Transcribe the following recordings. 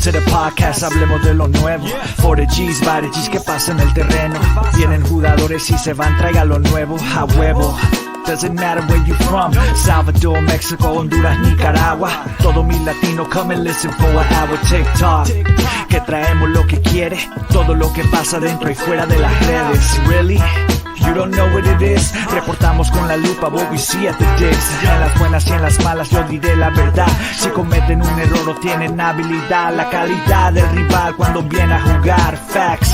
to the podcast, hablemos de lo nuevo. 40Gs, G's, que pasa en el terreno. Vienen jugadores y se van, traiga lo nuevo, a huevo. Doesn't matter where you from, Salvador, Mexico, Honduras, Nicaragua. Todo mi latino, come and listen for an hour. TikTok, que traemos lo que quiere, todo lo que pasa dentro y fuera de las redes. Really? You don't know what it is. Reportamos con la lupa what we see at the digs. En las buenas y en las malas yo diré la verdad. Si cometen un error o tienen habilidad, la calidad del rival cuando viene a jugar. Facts.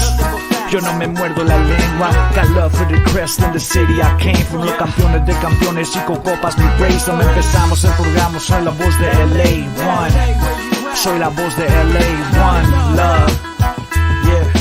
Yo no me muerdo la lengua. Got love for the crest in the city I came from. Los campeones de campeones y con copas mi race. No empezamos, empurgamos, soy la voz de LA1. Soy la voz de LA1. Love. Yeah.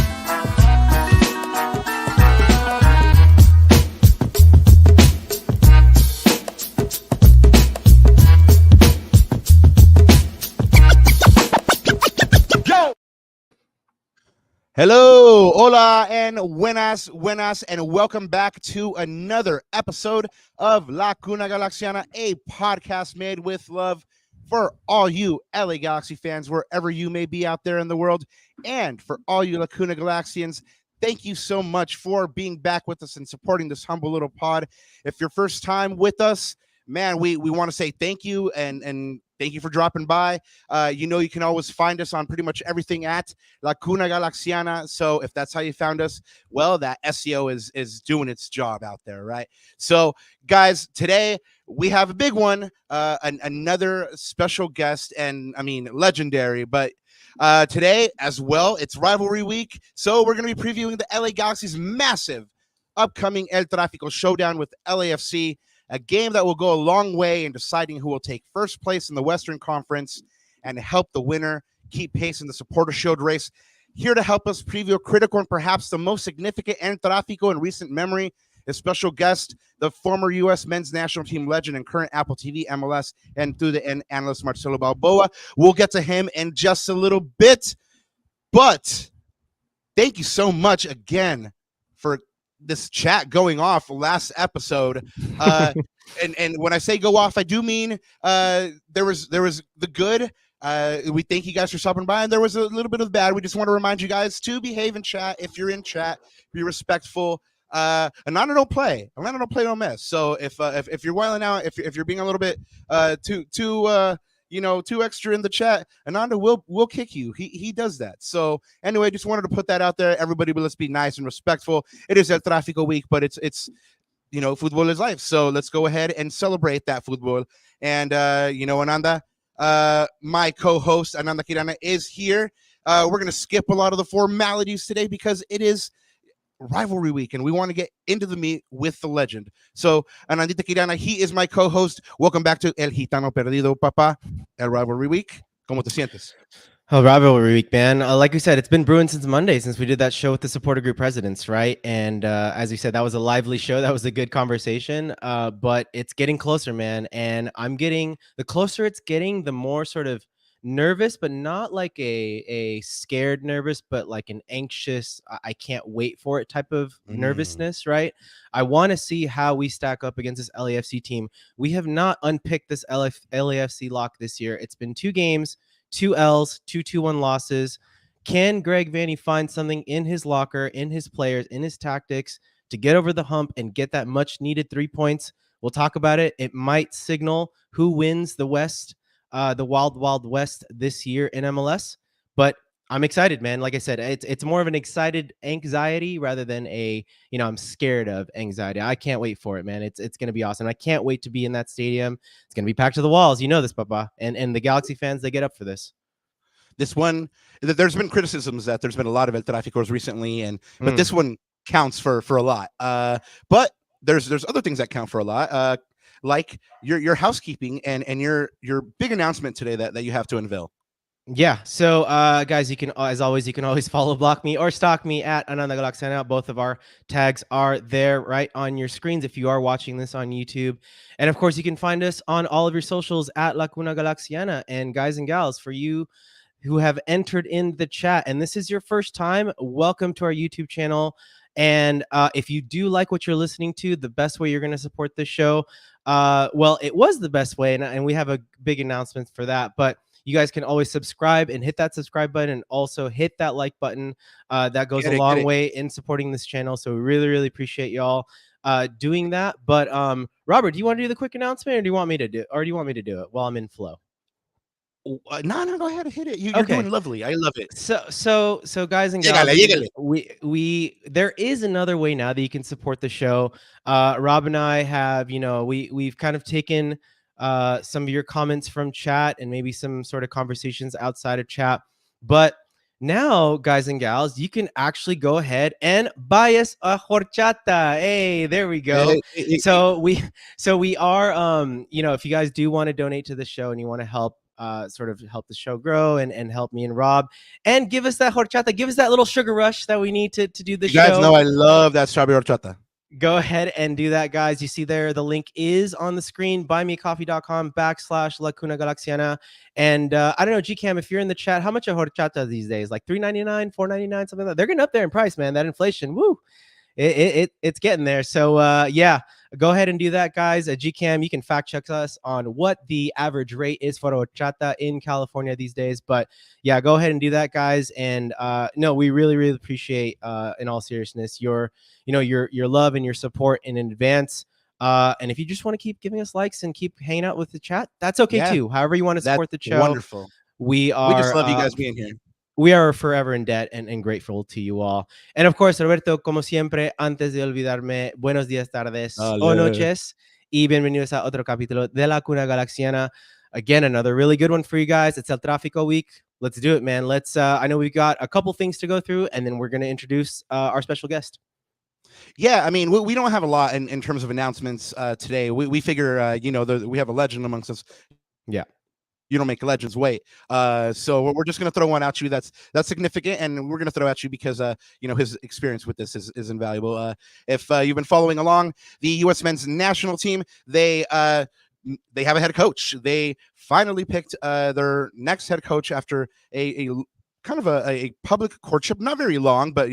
Hello, hola, and buenas, and welcome back to another episode of La Cuna Galaxiana, a podcast made with love for all you LA Galaxy fans, wherever you may be out there in the world, and for all you La Cuna Galaxians. Thank you so much for being back with us and supporting this humble little pod. If you're first time with us, man, we want to say thank you and thank you for dropping by. You can always find us on pretty much everything at La Cuna Galaxiana. So if that's how you found us, well, that SEO is doing its job out there, right? So, guys, today we have a big one, another special guest, and I mean legendary. But today as well, it's rivalry week, so we're going to be previewing the LA Galaxy's massive upcoming El Trafico showdown with LAFC. A game that will go a long way in deciding who will take first place in the Western Conference and help the winner keep pace in the Supporter Shield race. Here to help us preview a critical and perhaps the most significant El Trafico in recent memory is special guest, the former U.S. men's national team legend and current Apple TV, MLS, and through the end analyst Marcelo Balboa. We'll get to him in just a little bit, but thank you so much again for this chat going off last episode, and when I say go off, I do mean there was the good. We thank you guys for stopping by, and there was a little bit of bad. We just want to remind you guys to behave in chat. If you're in chat, be respectful. Ananda don't play. Ananda don't play, don't mess. So if you're wilding out, if you're being a little bit too extra in the chat, Ananda will kick you. He does that. So anyway, just wanted to put that out there. Everybody, but let's be nice and respectful. It is El Trafico week, but it's football is life. So let's go ahead and celebrate that football. And Ananda, my co-host Ananda Kirana is here. We're gonna skip a lot of the formalities today because it is rivalry week and we want to get into the meat with the legend. So Anandita Kirana, he is my co-host. Welcome back to El Gitano Perdido, Papa. El rivalry week. ¿Cómo te sientes? Oh, rivalry week, man. Like we said, it's been brewing since Monday, since we did that show with the supporter group presidents, right? And as you said, that was a lively show. That was a good conversation. But it's getting closer, man. And the closer it's getting, the more sort of nervous, but not like a scared nervous, but like an anxious, I can't wait for it type of nervousness, right? I want to see how we stack up against this LAFC team. We have not unpicked this LAFC lock this year. It's been 2 games, 2 L's, 2-2-1 losses. Can Greg Vanney find something in his locker, in his players, in his tactics to get over the hump and get that much needed 3 points? We'll talk about it. It might signal who wins the West, the Wild West this year in MLS, but I'm excited, man. Like I said, it's more of an excited anxiety rather than I'm scared of anxiety. I can't wait for it, man. It's going to be awesome. I can't wait to be in that stadium. It's going to be packed to the walls. You know this, Papa. And the Galaxy fans, they get up for this. This one, there's been criticisms that there's been a lot of El Traficos recently, but this one counts for a lot. But there's other things that count for a lot. Like your housekeeping and your big announcement today that you have to unveil. Yeah. So, guys, you can, as always, you can always follow, block me, or stalk me at Ananda Galaxiana. Both of our tags are there right on your screens if you are watching this on YouTube. And of course, you can find us on all of your socials at La Cuna Galaxiana. And guys and gals, for you who have entered in the chat, and this is your first time, welcome to our YouTube channel. And if you do like what you're listening to, the best way you're going to support this show, well, it was the best way, and we have a big announcement for that, but you guys can always subscribe and hit that subscribe button, and also hit that like button. That goes a long way in supporting this channel. So we really, really appreciate y'all doing that. But Robert, do you want to do the quick announcement, or do you want me to do it while I'm in flow? No, go ahead and hit it. You're doing lovely. I love it. So guys and gals, we there is another way now that you can support the show. Rob and I have, we've kind of taken some of your comments from chat and maybe some sort of conversations outside of chat, but now, guys and gals, you can actually go ahead and buy us a horchata. Hey, there we go. So we are, if you guys do want to donate to the show and you want to help sort of help the show grow and help me and Rob and give us that horchata, give us that little sugar rush that we need to do the show. You guys know I love that strawberry horchata. Go ahead and do that, guys. You see there, the link is on the screen, buymeacoffee.com/La Cuna Galaxiana. And I don't know, GCam, if you're in the chat, how much a horchata these days? Like $3.99, $4.99, something like that. They're getting up there in price, man. That inflation, woo. It's getting there. So yeah, go ahead and do that, guys. GCam, you can fact check us on what the average rate is for horchata in California these days. But yeah, go ahead and do that, guys. And no, we really, really appreciate, in all seriousness, your love and your support in advance. And if you just want to keep giving us likes and keep hanging out with the chat, that's okay too. However you want to support the show. Wonderful. We just love you guys being here. We are forever in debt and grateful to you all. And of course, Roberto, como siempre, antes de olvidarme, buenos días, tardes o noches, y bienvenidos a otro capítulo de La Cuna Galaxiana. Again, another really good one for you guys. It's El Trafico week. Let's do it, man. I know we've got a couple things to go through, and then we're going to introduce our special guest. Yeah, I mean, we don't have a lot in terms of announcements today. We figure, we have a legend amongst us. Yeah. You don't make legends wait. So we're just going to throw one at you that's significant, and we're going to throw at you because his experience with this is invaluable. If you've been following along, the U.S. men's national team, they have a head coach. They finally picked their next head coach after a kind of a public courtship, not very long, but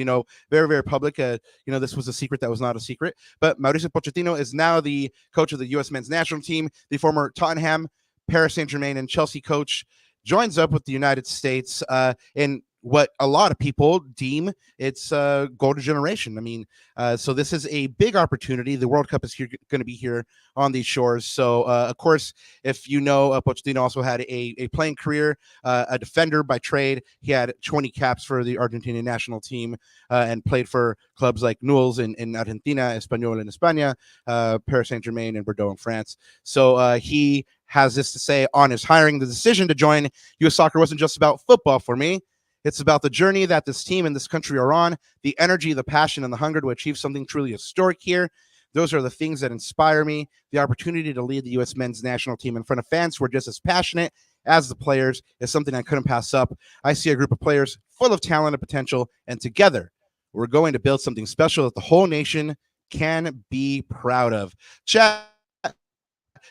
very, very public. This was a secret that was not a secret. But Mauricio Pochettino is now the coach of the U.S. men's national team. The former Tottenham, Paris Saint-Germain, and Chelsea coach joins up with the United States in what a lot of people deem it's golden generation. I mean, so this is a big opportunity. The World Cup is going to be here on these shores. So, of course, if Pochettino also had a playing career, a defender by trade. He had 20 caps for the Argentinian national team and played for clubs like Newell's in Argentina, Espanyol in España, Paris Saint-Germain, and Bordeaux in France. So he has this to say on his hiring. The decision to join U.S. Soccer wasn't just about football for me. It's about the journey that this team and this country are on, the energy, the passion, and the hunger to achieve something truly historic here. Those are the things that inspire me. The opportunity to lead the U.S. men's national team in front of fans who are just as passionate as the players is something I couldn't pass up. I see a group of players full of talent and potential, and together we're going to build something special that the whole nation can be proud of. Chat.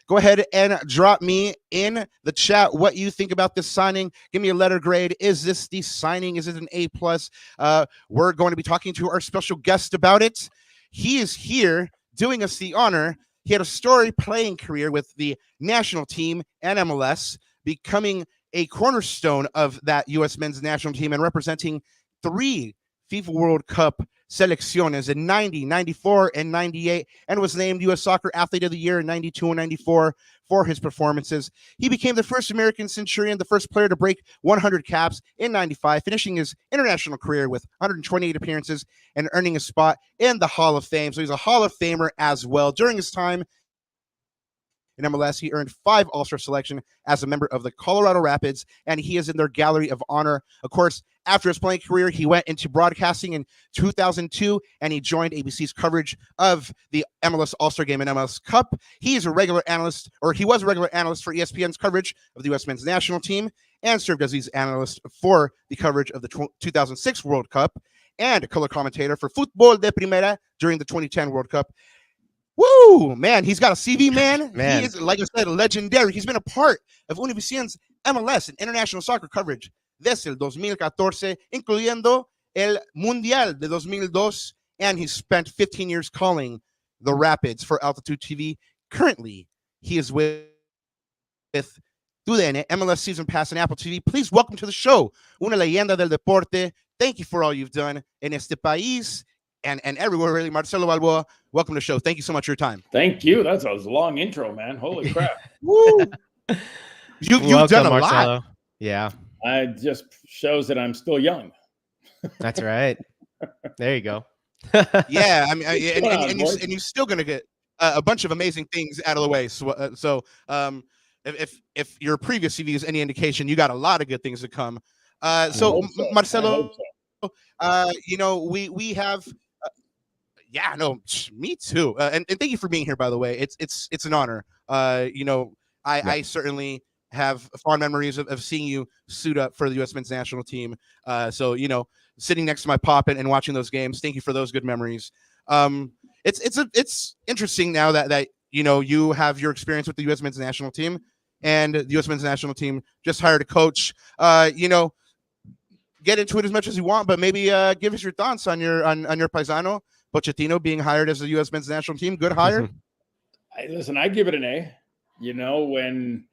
Go ahead and drop me in the chat what you think about this signing. Give me a letter grade. Is this the signing? Is it an A+? We're going to be talking to our special guest about it. He is here doing us the honor. He had a storied playing career with the national team and MLS, becoming a cornerstone of that U.S. men's national team and representing 3 FIFA World Cup selecciones in 90, 94, and 98, and was named U.S. Soccer Athlete of the Year in 92 and 94 for his performances. He became the first American Centurion, the first player to break 100 caps in 95, finishing his international career with 128 appearances and earning a spot in the Hall of Fame. So he's a Hall of Famer as well. During his time in MLS, he earned 5 All-Star selection as a member of the Colorado Rapids, and he is in their Gallery of Honor. Of course, after his playing career, he went into broadcasting in 2002, and he joined ABC's coverage of the MLS All-Star Game and MLS Cup. He was a regular analyst for ESPN's coverage of the U.S. men's national team, and served as his analyst for the coverage of the 2006 World Cup, and a color commentator for Fútbol de Primera during the 2010 World Cup. Woo, man, he's got a CV, man. He is, like I said, legendary. He's been a part of Univision's MLS and international soccer coverage desde el 2014, incluyendo el Mundial de 2002, and he's spent 15 years calling the Rapids for Altitude TV. Currently, he is with TUDN, MLS Season Pass, and Apple TV. Please welcome to the show, una leyenda del deporte. Thank you for all you've done in este país and everywhere, really. Marcelo Balboa, welcome to the show. Thank you so much for your time. Thank you. That was a long intro, man. Holy crap. Woo! You've done a Marcelo. lot. Yeah. It just shows that I'm still young. That's right. There you go. Yeah, I mean, and you're still going to get a bunch of amazing things out of the way. So if your previous CV is any indication, you got a lot of good things to come. So Marcelo, we have. Yeah, no, me too. And thank you for being here, by the way. It's an honor. I certainly have fond memories of seeing you suit up for the U.S. men's national team. So sitting next to my pop and watching those games. Thank you for those good memories. It's interesting now that you have your experience with the U.S. men's national team, and the U.S. men's national team just hired a coach. Get into it as much as you want, but maybe give us your thoughts on your paisano Pochettino being hired as the U.S. men's national team. Good hire. Listen, I give it an A. When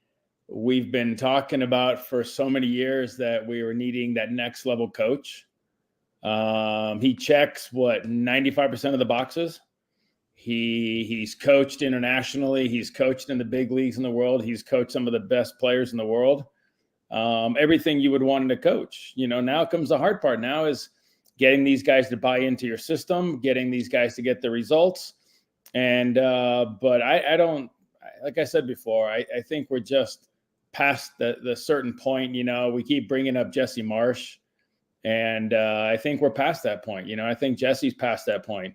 we've been talking about for so many years that we were needing that next level coach. He checks 95% of the boxes. He's coached internationally. He's coached in the big leagues in the world. He's coached some of the best players in the world. Everything you would want to coach. Now comes the hard part. Now is getting these guys to buy into your system, getting these guys to get the results. And but I don't, like I said before, I think we're just past the certain point. We keep bringing up Jesse Marsh, and I think we're past that point. I think Jesse's past that point,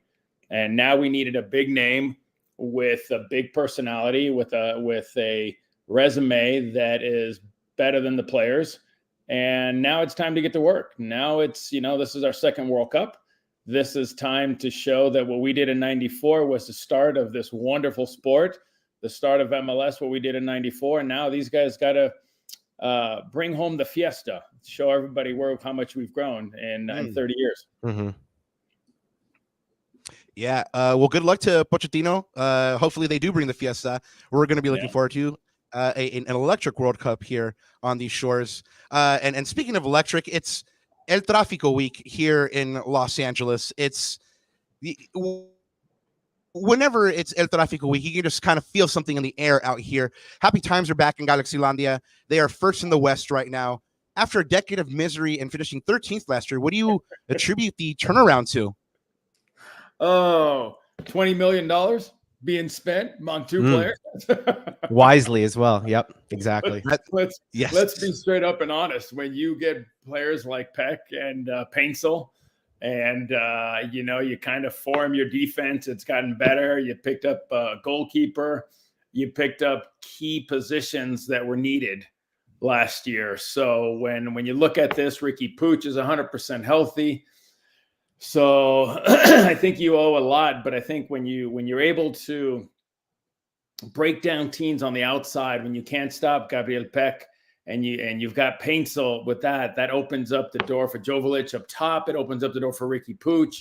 and now we needed a big name with a big personality, with a resume that is better than the players. And now it's time to get to work. Now it's, this is our second World Cup. This is time to show that what we did in 94 was the start of this wonderful sport, the start of MLS, what we did in 94. And now these guys got to bring home the fiesta, show everybody how much we've grown in 30 years. Mm-hmm. Yeah. Well, good luck to Pochettino. Hopefully they do bring the fiesta. We're going to be looking forward to an electric World Cup here on these shores. And speaking of electric, it's El Trafico week here in Los Angeles. Whenever it's El Trafico week, you can just kind of feel something in the air out here. Happy times are back in Galaxylandia. They are first in the West right now. After a decade of misery and finishing 13th last year, what do you attribute the turnaround to? Oh, $20 million being spent on two players. Wisely as well. Yep, exactly. Let's be straight up and honest. When you get players like Peck and Paintsel, and you kind of form your defense, it's gotten better. You picked up a goalkeeper. You picked up key positions that were needed last year. So when you look at this, Ricky Puig is 100% healthy. So I think you owe a lot, but I think when you're able to break down teams on the outside, when you can't stop Gabriel Peck and you've got Paintsel with that opens up the door for Joveljic up top. It opens up the door for Ricky Puig.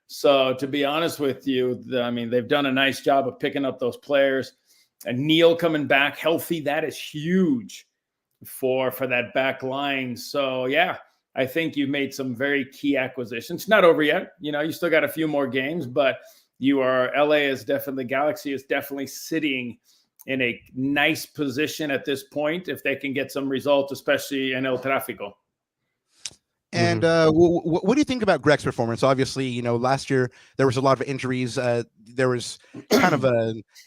So to be honest with you, they've done a nice job of picking up those players. And Neil coming back healthy, that is huge for that back line. So yeah. I think you've made some very key acquisitions. Not over yet. You still got a few more games, but Galaxy is definitely sitting in a nice position at this point if they can get some results, especially in El Trafico. And what do you think about Greg's performance? Obviously, last year there was a lot of injuries. There was kind of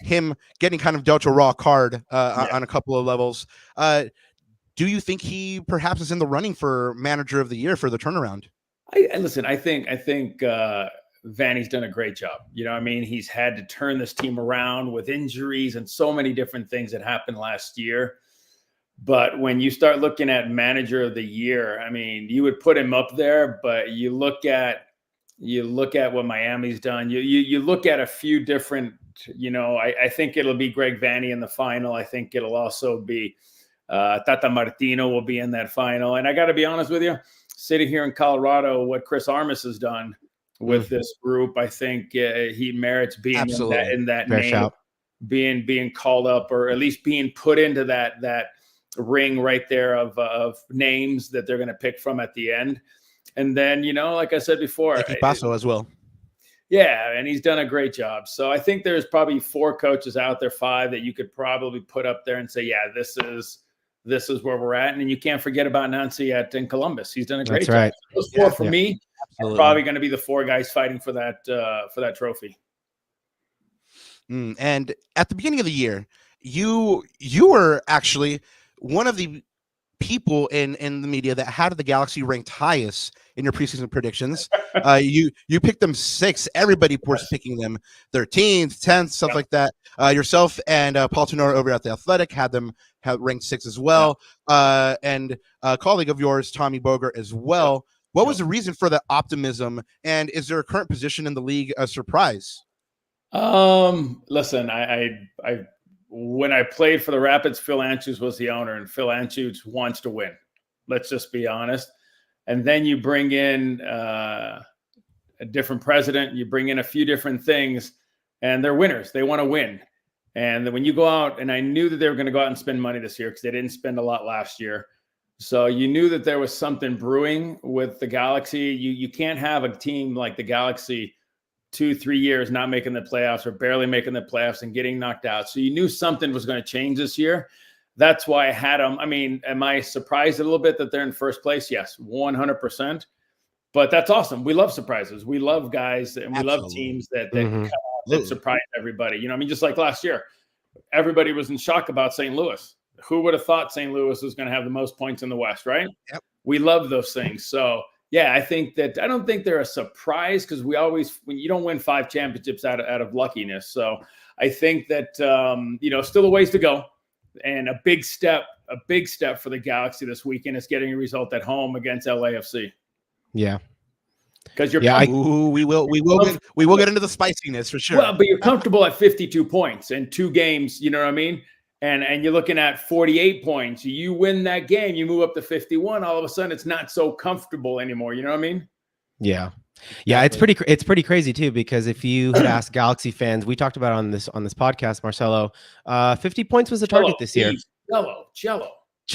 him getting kind of dealt a raw card on a couple of levels. Do you think he perhaps is in the running for manager of the year for the turnaround? I think Vanney's done a great job. He's had to turn this team around with injuries and so many different things that happened last year. But when you start looking at manager of the year, you would put him up there, but you look at what Miami's done. You look at a few different, I think it'll be Greg Vanney in the final. I think it'll also be Tata Martino will be in that final. And I got to be honest with you, sitting here in Colorado, what Chris Armas has done with this group, I think he merits being in that Fair name, shout. being called up, or at least being put into that ring right there of names that they're going to pick from at the end. And then, like I said before, Paso as well. Yeah, and he's done a great job. So I think there's probably 4 coaches out there, 5 that you could probably put up there and say, yeah, this is where we're at. And then you can't forget about Nancy in Columbus. He's done a great job. Right. Those 4 for me are probably going to be the 4 guys fighting for that trophy. And at the beginning of the year, you were actually one of the people in the media that had the Galaxy ranked highest in your preseason predictions. You picked them 6. Everybody was picking them 13th, 10th, stuff like that. Yourself and Paul Tenor over at The Athletic had ranked 6 as well. And a colleague of yours, Tommy Boger, as well. What was the reason for the optimism? And is there a current position in the league a surprise? Listen, I when I played for the Rapids, Phil Anschutz was the owner, and Phil Anschutz wants to win. Let's just be honest. And then you bring in a different president, you bring in a few different things, and they're winners. They want to win. And then when you go out, and I knew that they were going to go out and spend money this year because they didn't spend a lot last year. So you knew that there was something brewing with the Galaxy. You can't have a team like the Galaxy 2-3 years not making the playoffs or barely making the playoffs and getting knocked out. So you knew something was going to change this year. That's why I had them. I mean, am I surprised a little bit that they're in first place? Yes, 100%. But that's awesome. We love surprises. We love guys and we love teams that come out that surprise everybody. Just like last year, everybody was in shock about St. Louis. Who would have thought St. Louis was going to have the most points in the West, right? Yep. We love those things. So yeah, I don't think they're a surprise because when you don't win 5 championships out of luckiness. So I think that, still a ways to go, and a big step for the Galaxy this weekend is getting a result at home against LAFC. Yeah. Because we will get into the spiciness for sure. Well, but you're comfortable at 52 points in 2 games. You know what I mean? And you're looking at 48 points. You win that game, you move up to 51. All of a sudden, it's not so comfortable anymore. You know what I mean? Yeah. Yeah, it's pretty crazy too, because if you had asked Galaxy fans, we talked about on this podcast, Marcelo, 50 points was the target this year. Cello.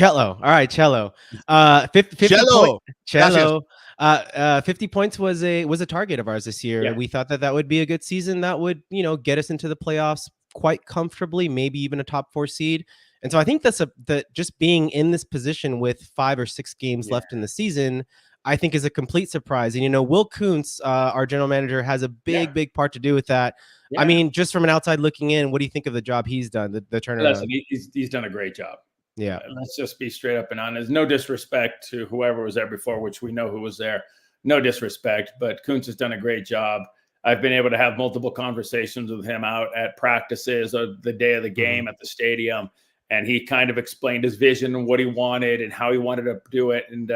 All right, Cello. 50 points was a target of ours this year. Yeah. We thought that would be a good season that would, get us into the playoffs quite comfortably, maybe even a top 4 seed. And so I think that just being in this position with 5 or 6 games left in the season, I think is a complete surprise. And, Will Kuntz, our general manager, has a big part to do with that. Yeah. I mean, just from an outside looking in, what do you think of the job he's done, the turnaround? Listen, he's done a great job. Yeah. Let's just be straight up and honest. No disrespect to whoever was there before, which we know who was there. No disrespect, but Kuntz has done a great job. I've been able to have multiple conversations with him out at practices or the day of the game at the stadium. And he kind of explained his vision and what he wanted and how he wanted to do it. And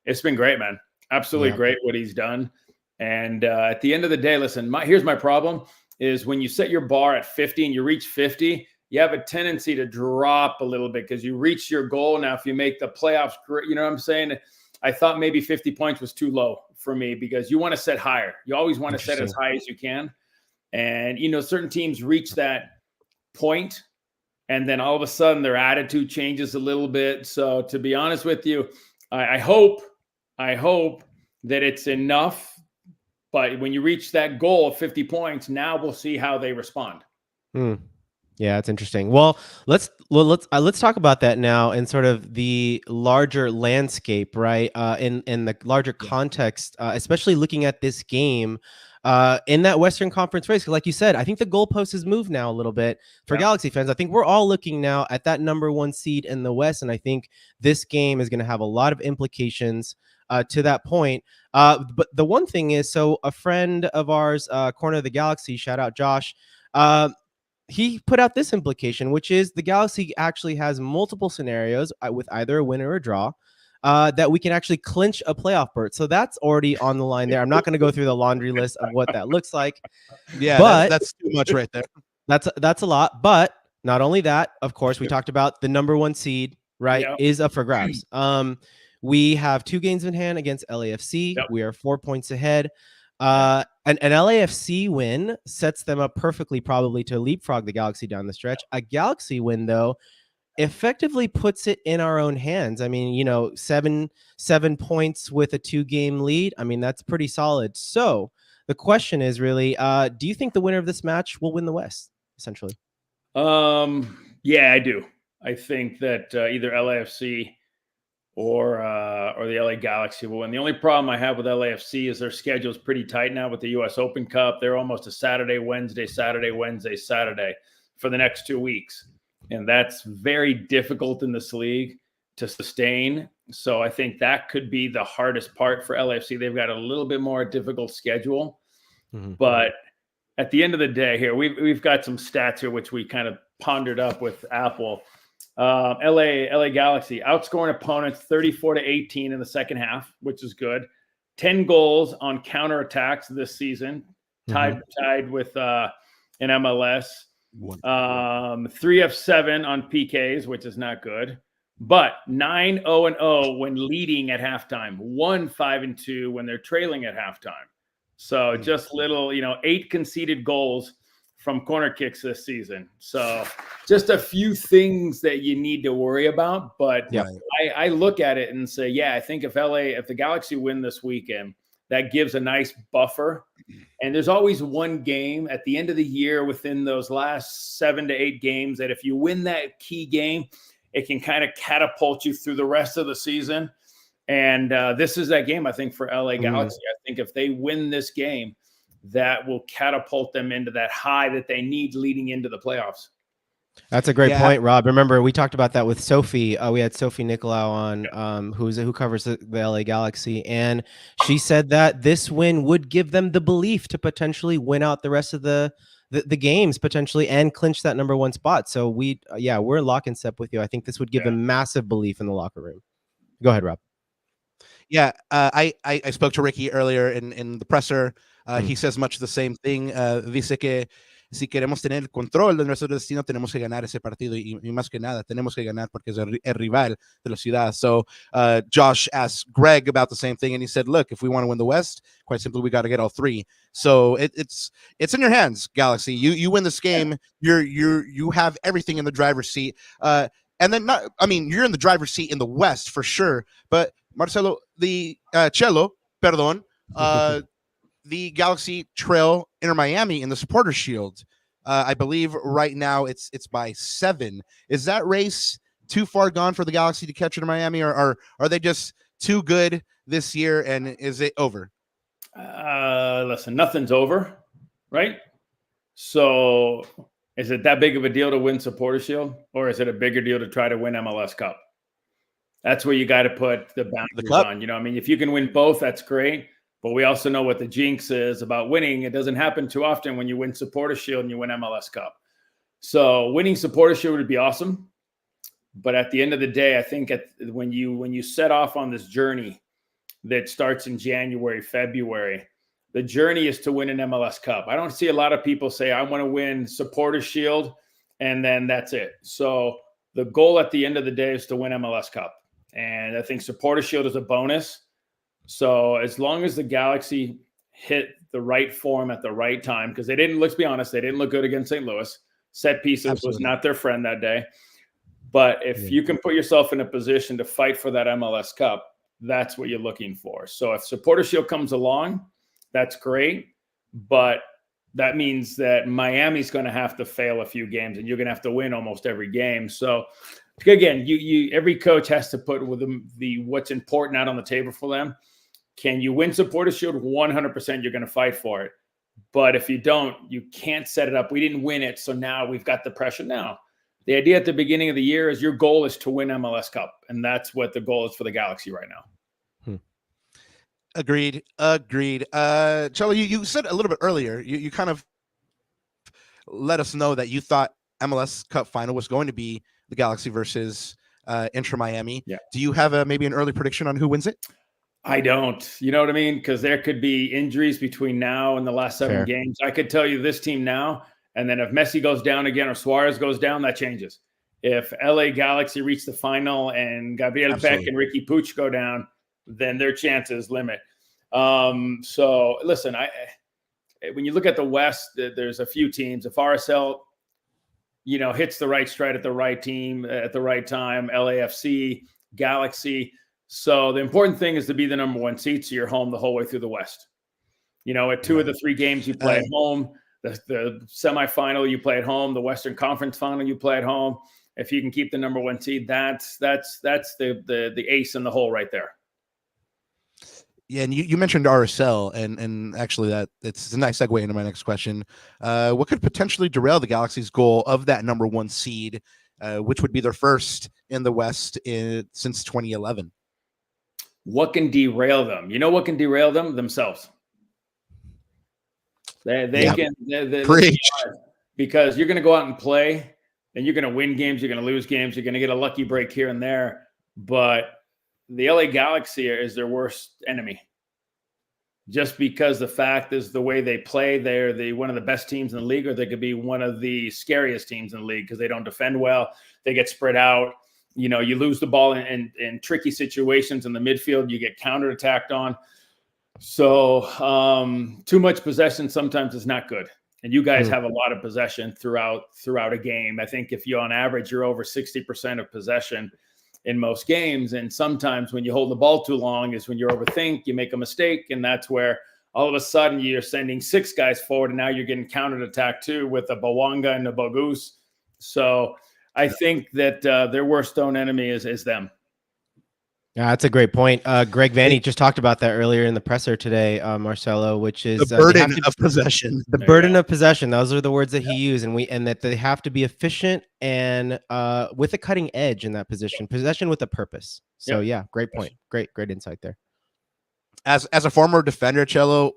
it's been great, man. Absolutely great what he's done. And at the end of the day, listen, here's my problem is when you set your bar at 50 and you reach 50, you have a tendency to drop a little bit because you reach your goal. Now, if you make the playoffs, you know what I'm saying? I thought maybe 50 points was too low for me because you want to set higher. You always want to set as high as you can. And, certain teams reach that point and then all of a sudden their attitude changes a little bit. So to be honest with you, I hope that it's enough. But when you reach that goal of 50 points, now we'll see how they respond. Yeah, it's interesting. Well, let's talk about that now in sort of the larger landscape, right? In the larger context, especially looking at this game in that Western Conference race. Like you said, I think the goalpost has moved now a little bit for Galaxy fans. I think we're all looking now at that number 1 seed in the West, and I think this game is going to have a lot of implications to that point. But the one thing is, so a friend of ours, Corner of the Galaxy, shout out Josh, he put out this implication, which is the Galaxy actually has multiple scenarios with either a win or a draw that we can actually clinch a playoff berth. So that's already on the line there. I'm not going to go through the laundry list of what that looks like. Yeah, but that's too much right there. That's a lot. But not only that, of course, we talked about the number 1 seed, right, is up for grabs. We have 2 games in hand against LAFC. We are 4 points ahead. An LAFC win sets them up perfectly, probably to leapfrog the Galaxy down the stretch. A Galaxy win, though, effectively puts it in our own hands. I mean, you know, 7 points with a 2-game lead. I mean, that's pretty solid. So the question is really, do you think the winner of this match will win the West, essentially? Yeah, I do. I think that either LAFC or the LA Galaxy will win. The only problem I have with LAFC is their schedule is pretty tight now with the US Open Cup. They're almost a Saturday, Wednesday for the next 2 weeks. And that's very difficult in this league to sustain. So I think that could be the hardest part for LAFC. They've got a little bit more difficult schedule. Mm-hmm. But at the end of the day here, we've got some stats here, which we kind of pondered up with Apple. LA Galaxy outscoring opponents 34-18 in the second half, which is good. 10 goals on counterattacks this season, tied with in MLS. 3 of 7 on PKs, which is not good. But 9-0-0 when leading at halftime. 1-5-2 when they're trailing at halftime. So just little, 8 conceded goals from corner kicks this season. So just a few things that you need to worry about. But I look at it and say, I think if the Galaxy win this weekend, that gives a nice buffer. And there's always one game at the end of the year within those last 7 to 8 games that if you win that key game, it can kind of catapult you through the rest of the season. And this is that game, I think, for LA Galaxy. I think if they win this game, that will catapult them into that high that they need leading into the playoffs. That's a great point, Rob. Remember, we talked about that with Sophie. We had Sophie Nicolau on, who covers the LA Galaxy, and she said that this win would give them the belief to potentially win out the rest of the games potentially and clinch that number 1 spot. So we're lock and step with you. I think this would give them massive belief in the locker room. Go ahead, Rob. Yeah, I spoke to Ricky earlier in the presser. He says much the same thing. Dice que si queremos tener el control de nuestro destino, tenemos que ganar ese partido. Y más que nada, tenemos que ganar porque es el rival de la ciudad. So Josh asked Greg about the same thing, and he said, look, if we want to win the West, quite simply, we got to get all 3. So it's in your hands, Galaxy. You win this game, you have everything in the driver's seat. And then, you're in the driver's seat in the West for sure. But Marcelo, the the Galaxy trail Inter Miami in the Supporters Shield. I believe right now it's by 7. Is that race too far gone for the Galaxy to catch Inter Miami, or are they just too good this year, and is it over? Listen, nothing's over, right? So is it that big of a deal to win Supporters Shield, or is it a bigger deal to try to win MLS Cup? That's where you got to put the boundaries on. If you can win both, that's great. But we also know what the jinx is about winning. It doesn't happen too often when you win Supporters Shield and you win MLS Cup. So winning Supporters Shield would be awesome. But at the end of the day, I think when you set off on this journey that starts in January, February, the journey is to win an MLS Cup. I don't see a lot of people say, I want to win Supporters Shield, and then that's it. So the goal at the end of the day is to win MLS Cup. And I think Supporters Shield is a bonus. So as long as the Galaxy hit the right form at the right time, because let's be honest, they didn't look good against St. Louis. Set pieces was not their friend that day. But if you can put yourself in a position to fight for that MLS Cup, that's what you're looking for. So if Supporters Shield comes along, that's great. But that means that Miami's going to have to fail a few games, and you're going to have to win almost every game. So again, every coach has to put with them what's important out on the table for them. Can you win Supporters Shield? 100% you're going to fight for it. But if you don't, you can't set it up. We didn't win it, so now we've got the pressure. Now, the idea at the beginning of the year is your goal is to win MLS Cup, and that's what the goal is for the Galaxy right now. Agreed. Chelo, you said a little bit earlier, you kind of let us know that you thought MLS Cup final was going to be the Galaxy versus Inter Miami. Yeah. Do you have maybe an early prediction on who wins it? I don't. You know what I mean? Because there could be injuries between now and the last 7 games. I could tell you this team now, and then if Messi goes down again or Suarez goes down, that changes. If LA Galaxy reach the final and Gabriel Peck and Ricky Puig go down, then their chances limit. So listen, when you look at the West, there's a few teams. If RSL hits the right stride at the right team at the right time, LAFC, Galaxy. So the important thing is to be the number 1 seed, so you're home the whole way through the West. At 2 of the 3 games you play at home, the semifinal you play at home, the Western Conference final you play at home. If you can keep the number 1 seed, that's the ace in the hole right there. Yeah, and you mentioned RSL, and actually it's a nice segue into my next question. What could potentially derail the Galaxy's goal of that number 1 seed, which would be their first in the West since 2011? What can derail them? What can derail them? Themselves. They can preach, because you're going to go out and play, and you're going to win games, you're going to lose games, you're going to get a lucky break here and there, but the LA Galaxy is their worst enemy. Just because the fact is the way they play, they're one of the best teams in the league, or they could be one of the scariest teams in the league because they don't defend well. They get spread out. You lose the ball in tricky situations in the midfield. You get counterattacked on. So too much possession sometimes is not good. And you guys have a lot of possession throughout a game. I think if you on average, you're over 60% of possession in most games. And sometimes when you hold the ball too long is when you overthink, you make a mistake. And that's where all of a sudden you're sending 6 guys forward, and now you're getting countered attack too with a Bawanga and a Bogus. So I think that their worst known enemy is them. Yeah, that's a great point. Greg Vanney just talked about that earlier in the presser today, Marcelo, which is the burden of possession. The burden of possession. Those are the words that he used, and that they have to be efficient and with a cutting edge in that position. Possession with a purpose. So yeah, great point. Great insight there. As a former defender, Cello,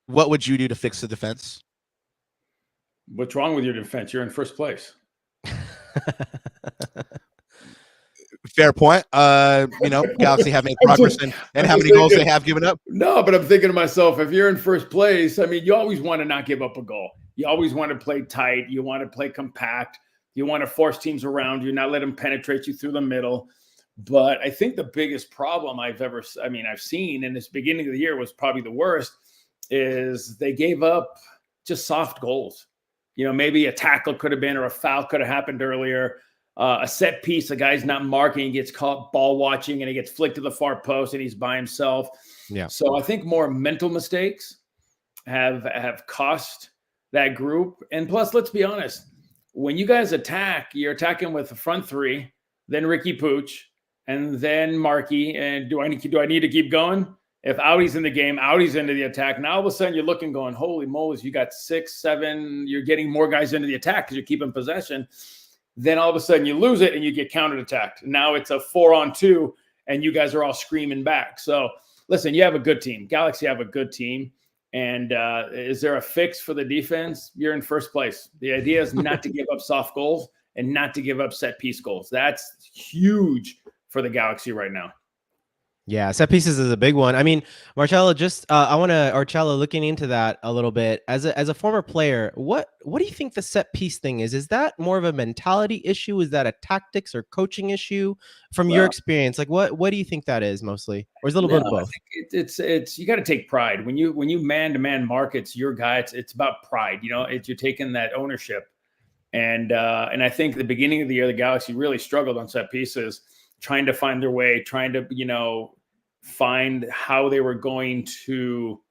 what would you do to fix the defense? What's wrong with your defense? You're in first place. Fair point. Galaxy have made progress and how many goals they have given up. No, but I'm thinking to myself, if you're in first place, I mean, you always want to not give up a goal. You always want to play tight. You want to play compact. You want to force teams around you, not let them penetrate you through the middle. But I think the biggest problem I've seen in this beginning of the year was probably the worst, is they gave up just soft goals. Maybe a tackle could have been, or a foul could have happened earlier. A set piece, a guy's not marking, gets caught ball watching, and he gets flicked to the far post, and he's by himself. Yeah. So I think more mental mistakes have cost that group. And plus, let's be honest, when you guys attack, you're attacking with the front 3, then Ricky Pooch, and then Markey. And do I need to keep going? If Audi's in the game, Audi's into the attack. Now all of a sudden you're looking, going, holy moly, you got 6, 7. You're getting more guys into the attack because you're keeping possession. Then all of a sudden you lose it and you get counter-attacked. Now it's a 4-on-2 and you guys are all screaming back. So listen, you have a good team. Galaxy have a good team. And is there a fix for the defense? You're in first place. The idea is not to give up soft goals and not to give up set piece goals. That's huge for the Galaxy right now. Yeah, set pieces is a big one. I mean, Marcelo, Archello, looking into that a little bit, as a former player, what do you think the set piece thing is? Is that more of a mentality issue? Is that a tactics or coaching issue from your experience? Like, what do you think that is mostly? Or is it a little bit of both? I think it's you got to take pride. When you man-to-man markets your guy, it's about pride. You're taking that ownership. And I think at the beginning of the year, the Galaxy really struggled on set pieces, trying to find their way, trying to, find how they were going to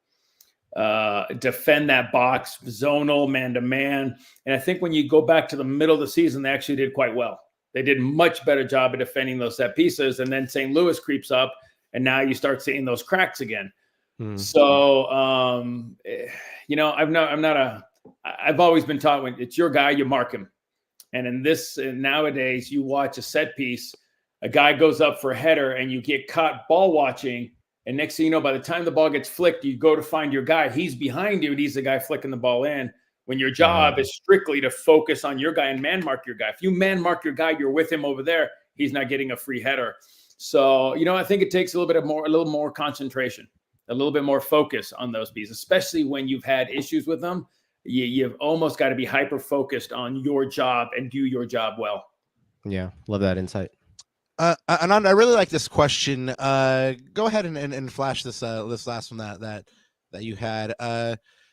defend that box, zonal, man-to-man. And I think when you go back to the middle of the season, they actually did quite well. They did a much better job of defending those set pieces. And then St. Louis creeps up, and now you start seeing those cracks again. So, I've always been taught, when it's your guy, you mark him. And nowadays you watch a set piece, a guy goes up for a header and you get caught ball watching. And next thing you know, by the time the ball gets flicked, you go to find your guy. He's behind you and he's the guy flicking the ball in, when your job is strictly to focus on your guy and man mark your guy. If you man mark your guy, you're with him over there. He's not getting a free header. So, I think it takes a little more concentration, a little bit more focus on those pieces, especially when you've had issues with them. You've almost got to be hyper-focused on your job and do your job well. Yeah, love that insight. Ananda, I really like this question. Go ahead and flash this last one that you had.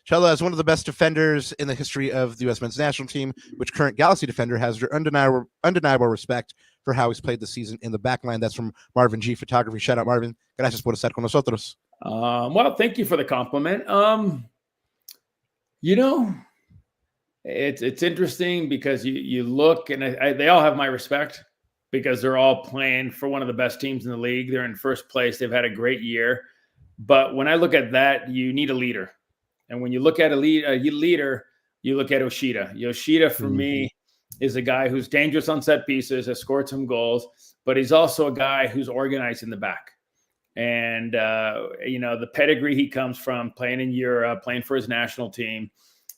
Chelo, as one of the best defenders in the history of the U.S. men's national team, which current Galaxy defender has your undeniable respect for how he's played this season in the back line? That's from Marvin G. Photography. Shout out, Marvin. Gracias por estar con nosotros. Well, thank you for the compliment. It's interesting because you look, and they all have my respect because they're all playing for one of the best teams in the league. They're in first place. They've had a great year. But when I look at that, you need a leader. And when you look at a leader, you look at Yoshida. Yoshida, for me, is a guy who's dangerous on set pieces, has scored some goals, but he's also a guy who's organized in the back. And, the pedigree he comes from, playing in Europe, playing for his national team,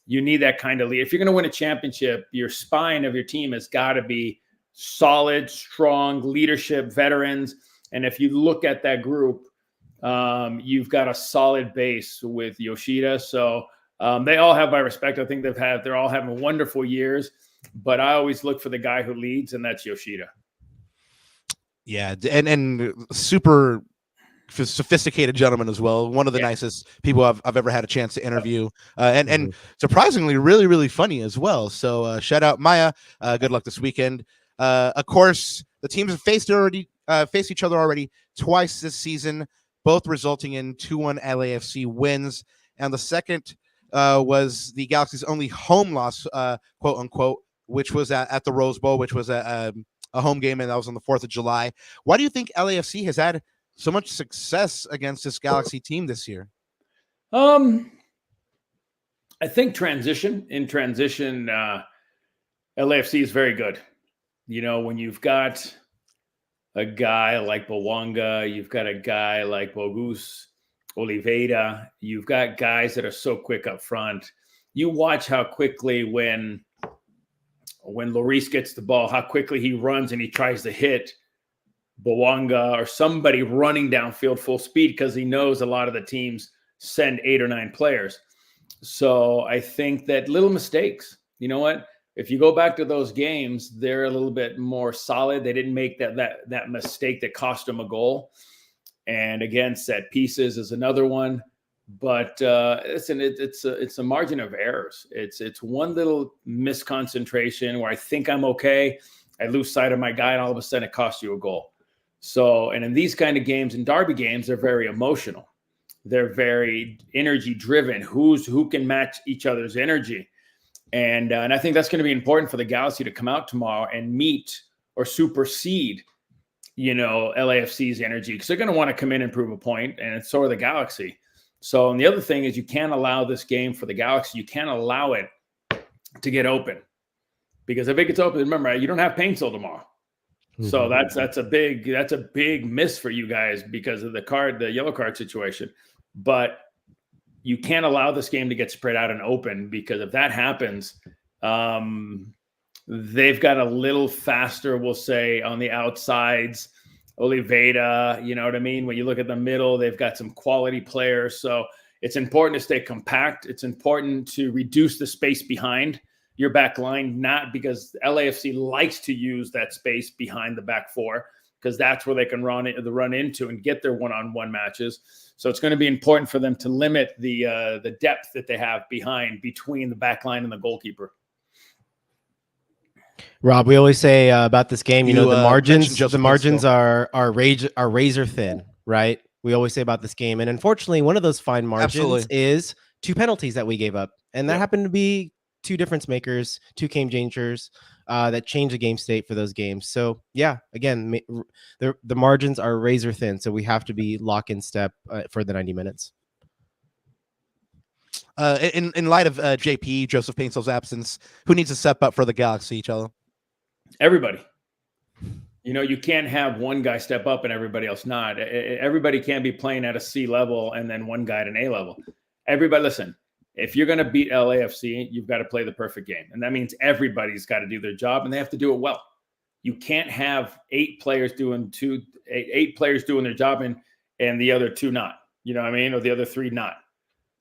you need that kind of lead. If you're going to win a championship, your spine of your team has got to be solid, strong leadership, veterans. And if you look at that group, you've got a solid base with Yoshida. So they all have my respect. I think they're all having wonderful years, but I always look for the guy who leads, and that's Yoshida. Yeah. And super sophisticated gentleman as well. One of the nicest people I've ever had a chance to interview, and surprisingly, really, really funny as well. So shout out Maya. Good luck this weekend. Of course, the teams have faced each other already twice this season, both resulting in 2-1 LAFC wins. And the second was the Galaxy's only home loss, quote unquote, which was at the Rose Bowl, which was a home game, and that was on the 4th of July. Why do you think LAFC has had so much success against this Galaxy team this year? I think transition, LAFC is very good. When you've got a guy like Bowanga, you've got a guy like Bogus, Oliveira, you've got guys that are so quick up front. You watch how quickly when Lloris gets the ball, how quickly he runs and he tries to hit Bowanga or somebody running downfield full speed, because he knows a lot of the teams send 8 or 9 players. So I think that little mistakes, you know what? If you go back to those games, they're a little bit more solid. They didn't make that mistake that cost them a goal. And again, set pieces is another one. But listen, it's a margin of errors. It's one little misconcentration where I think I'm okay, I lose sight of my guy, and all of a sudden it costs you a goal. So, and in these kind of games, in derby games, they're very emotional. They're very energy driven. Who can match each other's energy? And I think that's going to be important for the Galaxy to come out tomorrow and meet or supersede, LAFC's energy, because they're going to want to come in and prove a point, and so are the Galaxy. So, and the other thing is you can't allow this game for the Galaxy. You can't allow it to get open, because if it gets open, remember, you don't have Paintsville tomorrow. So that's a big miss for you guys because of the yellow card situation. But you can't allow this game to get spread out and open, because if that happens, they've got a little faster, we'll say, on the outsides. Oliveira, you know what I mean? When you look at the middle, they've got some quality players. So it's important to stay compact. It's important to reduce the space behind your back line, not because LAFC likes to use that space behind the back four, because that's where they can run into and get their one-on-one matches. So it's going to be important for them to limit the depth that they have between the back line and the goalkeeper. Rob, we always say about this game, the margins are razor thin, right? We always say about this game, and unfortunately, one of those fine margins is 2 penalties that we gave up, and that happened to be 2 difference makers, 2 game changers that change the game state for those games. So yeah, again, the margins are razor thin, so we have to be lock in step for the 90 minutes. In light of JP, Joseph Paintsville's absence, who needs to step up for the Galaxy, Chelo? Everybody. You can't have one guy step up and everybody else not. Everybody can't be playing at a C level and then one guy at an A level. Everybody, listen, if you're going to beat LAFC, you've got to play the perfect game. And that means everybody's got to do their job, and they have to do it well. You can't have 8 players doing their job and the other 2 not, or the other 3 not.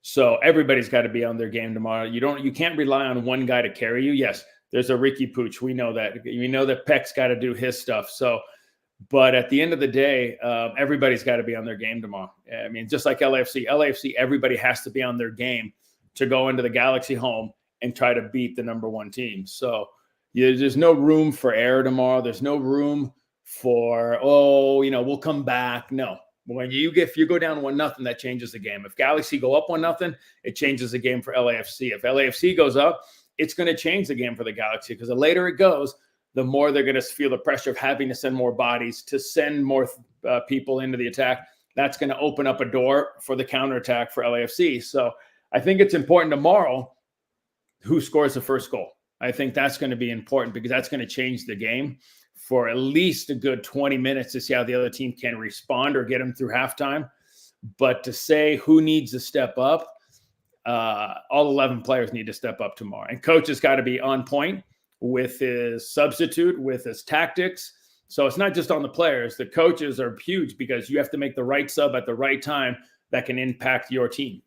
So everybody's got to be on their game tomorrow. You can't rely on one guy to carry you. Yes, there's a Ricky Pooch. We know that. We know that Peck's got to do his stuff. So, but at the end of the day, everybody's got to be on their game tomorrow. I mean, just like LAFC, everybody has to be on their game to go into the Galaxy home and try to beat the number 1 team. So there's no room for error tomorrow. There's no room for, we'll come back. No. If you go down 1-0, that changes the game. If Galaxy go up 1-0, it changes the game for LAFC. If LAFC goes up, it's going to change the game for the Galaxy, because the later it goes, the more they're going to feel the pressure of having to send more bodies, to send more people into the attack. That's going to open up a door for the counterattack for LAFC. So I think it's important tomorrow who scores the first goal. I think that's going to be important, because that's going to change the game for at least a good 20 minutes to see how the other team can respond or get them through halftime. But to say who needs to step up, all 11 players need to step up tomorrow. And coach has got to be on point with his substitute, with his tactics. So it's not just on the players. The coaches are huge, because you have to make the right sub at the right time that can impact your team.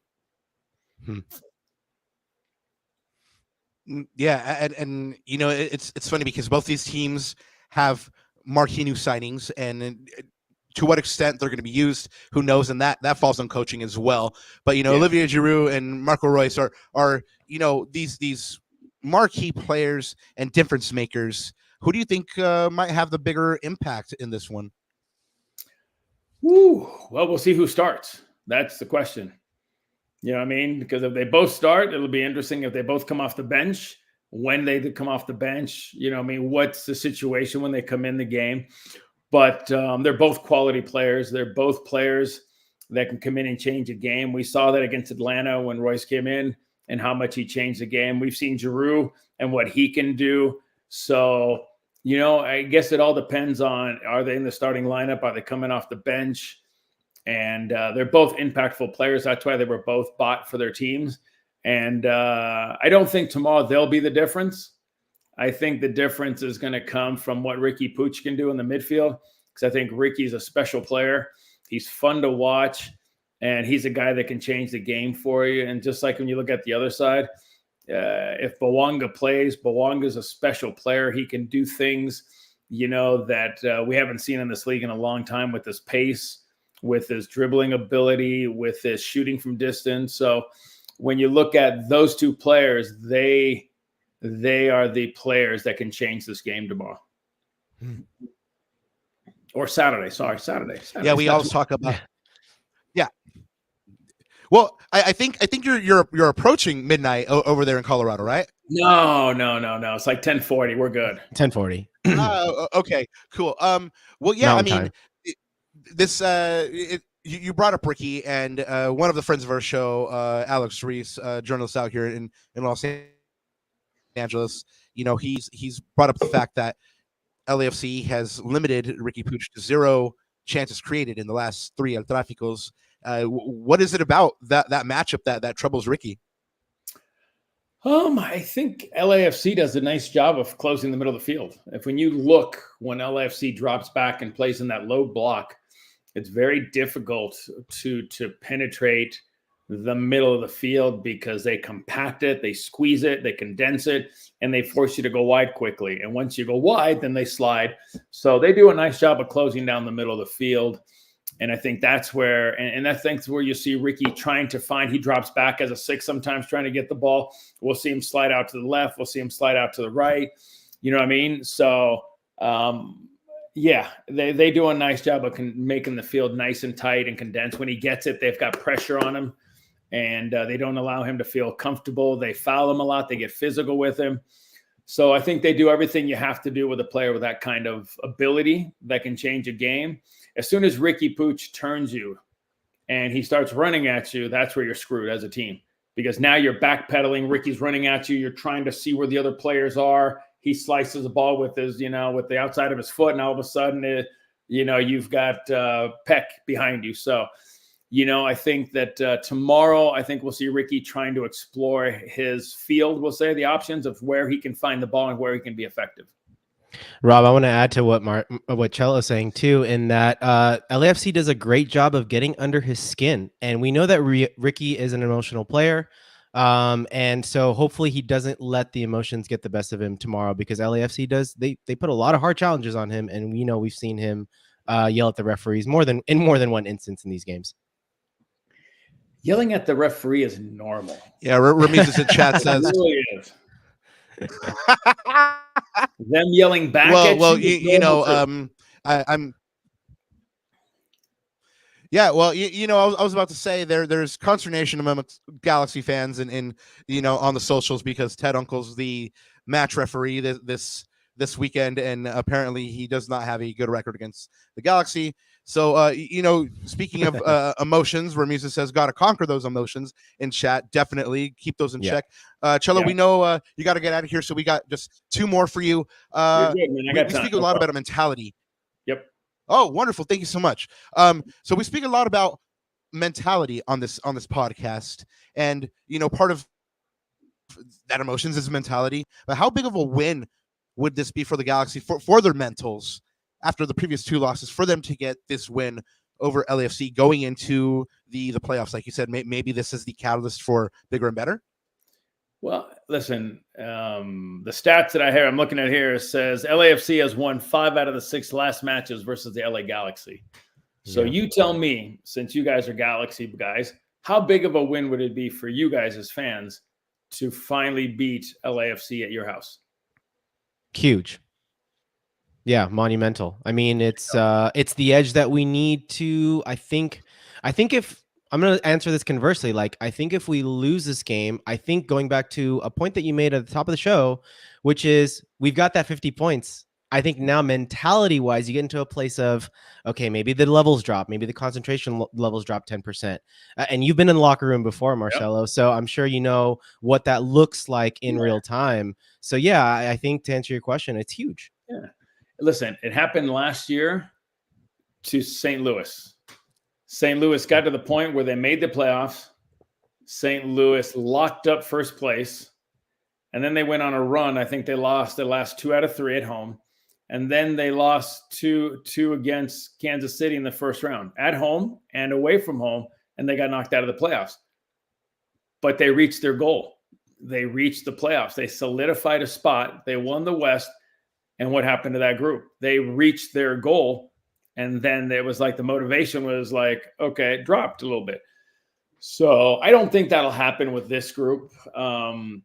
Yeah, and it's funny because both these teams have marquee new signings, and to what extent they're going to be used, who knows? And that falls on coaching as well. But Olivier Giroud and Marco Reus are these marquee players and difference makers. Who do you think might have the bigger impact in this one? Well, we'll see who starts. That's the question. You know what I mean? Because if they both start, it'll be interesting if they both come off the bench. When they come off the bench, what's the situation when they come in the game? But they're both quality players. They're both players that can come in and change a game. We saw that against Atlanta when Royce came in and how much he changed the game. We've seen Giroud and what he can do. So, I guess it all depends on, are they in the starting lineup? Are they coming off the bench? And they're both impactful players. That's why they were both bought for their teams. And I don't think tomorrow they'll be the difference. I think the difference is going to come from what Riqui Puig can do in the midfield, because I think Ricky's a special player. He's fun to watch, and he's a guy that can change the game for you. And just like when you look at the other side, if Bawanga plays, Bawanga's a special player. He can do things, that we haven't seen in this league in a long time, with his pace, with his dribbling ability, with his shooting from distance. So when you look at those two players, they are the players that can change this game tomorrow. Or Saturday. Sorry, Saturday. Yeah, we always talk about. Yeah. Well, I think you're approaching midnight over there in Colorado, right? No. It's like 10:40. We're good. 10:40. Okay, cool. Well, yeah, Mountain time. This you brought up Ricky, and one of the friends of our show, Alex Reese, journalist out here in Los Angeles. He's brought up the fact that LAFC has limited Riqui Puig to 0 chances created in the last 3 El Traficos. What is it about that matchup that troubles Ricky? I think LAFC does a nice job of closing the middle of the field. When you look, when LAFC drops back and plays in that low block, it's very difficult to penetrate the middle of the field, because they compact it, they squeeze it, they condense it, and they force you to go wide quickly. And once you go wide, then they slide. So they do a nice job of closing down the middle of the field. And I think that's where, and that's where you see Ricky trying to find, he drops back as a 6 sometimes trying to get the ball. We'll see him slide out to the left. We'll see him slide out to the right. You know what I mean? So, yeah, they do a nice job of making the field nice and tight and condensed. When he gets it, they've got pressure on him, and they don't allow him to feel comfortable. They foul him a lot. They get physical with him. So I think they do everything you have to do with a player with that kind of ability that can change a game. As soon as Riqui Puig turns you and he starts running at you, that's where you're screwed as a team, because now you're backpedaling. Ricky's running at you. You're trying to see where the other players are. He slices the ball with his, with the outside of his foot, and all of a sudden, you've got Peck behind you. So, I think that tomorrow, I think we'll see Ricky trying to explore his field, we'll say, the options of where he can find the ball and where he can be effective. Rob, I want to add to what Cello's saying too, in that LAFC does a great job of getting under his skin, and we know that Ricky is an emotional player, and so hopefully he doesn't let the emotions get the best of him tomorrow, because LAFC does they put a lot of hard challenges on him, and we've seen him yell at the referees in more than one instance in these games. Yelling at the referee is normal. Yeah, Ramiz in chat says. It really is. Them yelling back at Well, you. you know, I'm. Yeah, well, I was about to say there's consternation among Galaxy fans and on the socials because Ted Uncle's the match referee this weekend, and apparently he does not have a good record against the Galaxy. So, speaking of emotions, Ramirez says, got to conquer those emotions in chat. Definitely keep those in check. Cello, we know you got to get out of here, so we got just 2 more for you. You're good, man. We speak a lot about a mentality. Yep. Oh, wonderful. Thank you so much. So we speak a lot about mentality on this podcast, and part of that emotions is mentality. But how big of a win would this be for the Galaxy for their mentals after the previous 2 losses, for them to get this win over LAFC going into the playoffs? Like you said, maybe this is the catalyst for bigger and better. Well, listen, the stats that I'm looking at here says LAFC has won 5 out of the 6 last matches versus the LA Galaxy. So you tell me, since you guys are Galaxy guys, how big of a win would it be for you guys as fans to finally beat LAFC at your house? Huge. Yeah, monumental. I mean, it's the edge that we need to. I think if I'm going to answer this conversely, like I think if we lose this game, I think going back to a point that you made at the top of the show, which is we've got that 50 points. I think now mentality wise, you get into a place of, okay, maybe the levels drop, maybe the concentration levels drop 10%. And you've been in the locker room before, Marcelo. Yep. So I'm sure you know what that looks like in real time. So yeah, I think to answer your question, it's huge. Yeah. Listen, it happened last year to St. Louis. St. Louis got to the point where they made the playoffs. St. Louis locked up first place. And then they went on a run. I think they lost their last 2 out of 3 at home. And then they lost two against Kansas City in the first round, at home and away from home, and they got knocked out of the playoffs. But they reached their goal. They reached the playoffs. They solidified a spot. They won the West. And what happened to that group? They reached their goal, and then it was like the motivation was like, okay, it dropped a little bit. So I don't think that'll happen with this group.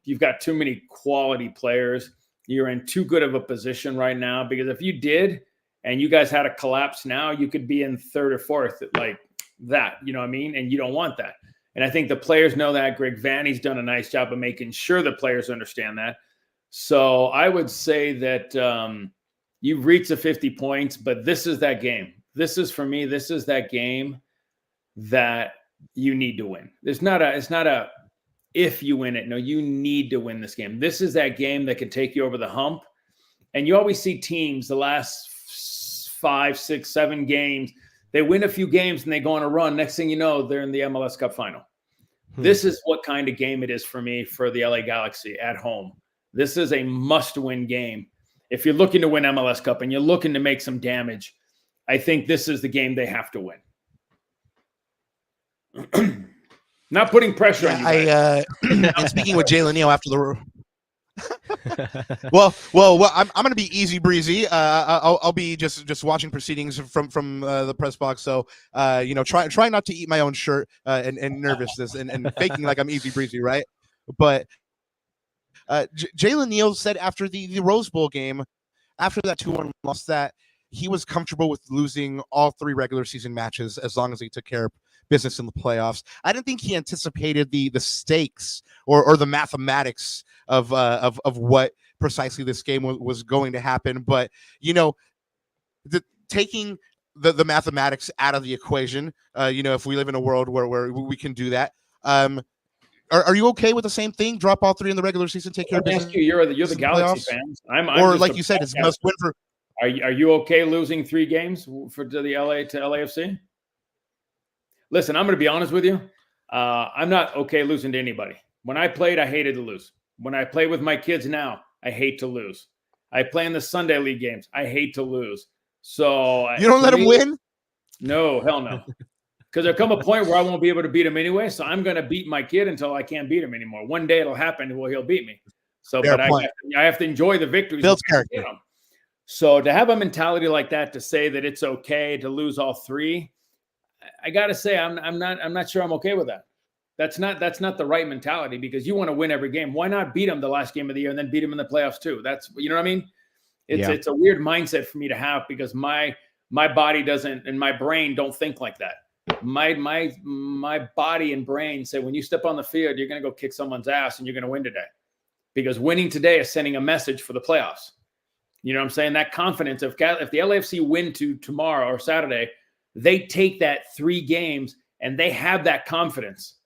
You've got too many quality players. You're in too good of a position right now, because if you did and you guys had a collapse now, you could be in 3rd or 4th like that. You know what I mean? And you don't want that. And I think the players know that. Greg Vanney's done a nice job of making sure the players understand that. So I would say that you've reached the 50 points, but this is that game. This is, for me, this is that game that you need to win. It's not a if you win it. No, you need to win this game. This is that game that can take you over the hump. And you always see teams the last 5, 6, 7 games, they win a few games and they go on a run. Next thing you know, they're in the MLS Cup final. This is what kind of game it is for me for the LA Galaxy at home. This is a must-win game. If you're looking to win MLS Cup and you're looking to make some damage, I think this is the game they have to win. Not putting pressure on you guys. And speaking with Jalen Neal after the well, I'm going to be easy breezy. I'll be just watching proceedings from the press box. So try not to eat my own shirt and nervousness and faking like I'm easy breezy, right? But Jalen Neal said after the Rose Bowl game, after that 2-1 loss, that he was comfortable with losing all 3 regular season matches as long as he took care of business in the playoffs. I didn't think he anticipated the stakes or the mathematics of what precisely this game was going to happen. But taking the mathematics out of the equation, if we live in a world where we can do that, are you okay with the same thing? Drop all 3 in the regular season, take care of business. You're the Galaxy fans. I'm or like you said, it's must win for. Are you okay losing 3 games to LAFC? Listen, I'm going to be honest with you. I'm not okay losing to anybody. When I played, I hated to lose. When I play with my kids now, I hate to lose. I play in the Sunday League games. I hate to lose. So you don't let them win? No, hell no. Because there'll come a point where I won't be able to beat him anyway. So I'm going to beat my kid until I can't beat him anymore. One day it'll happen where he'll beat me. So, fair but I have to enjoy the victories. Builds character. So to have a mentality like that, to say that it's okay to lose all 3, I got to say I'm not sure I'm okay with that. That's not the right mentality, because you want to win every game. Why not beat them the last game of the year and then beat them in the playoffs too? That's, you know what I mean? It's a weird mindset for me to have, because my body doesn't, and my brain don't think like that. My body and brain say, when you step on the field, you're going to go kick someone's ass and you're going to win today, because winning today is sending a message for the playoffs. You know what I'm saying? That confidence, if the LAFC win tomorrow or Saturday, they take that 3 games and they have that confidence.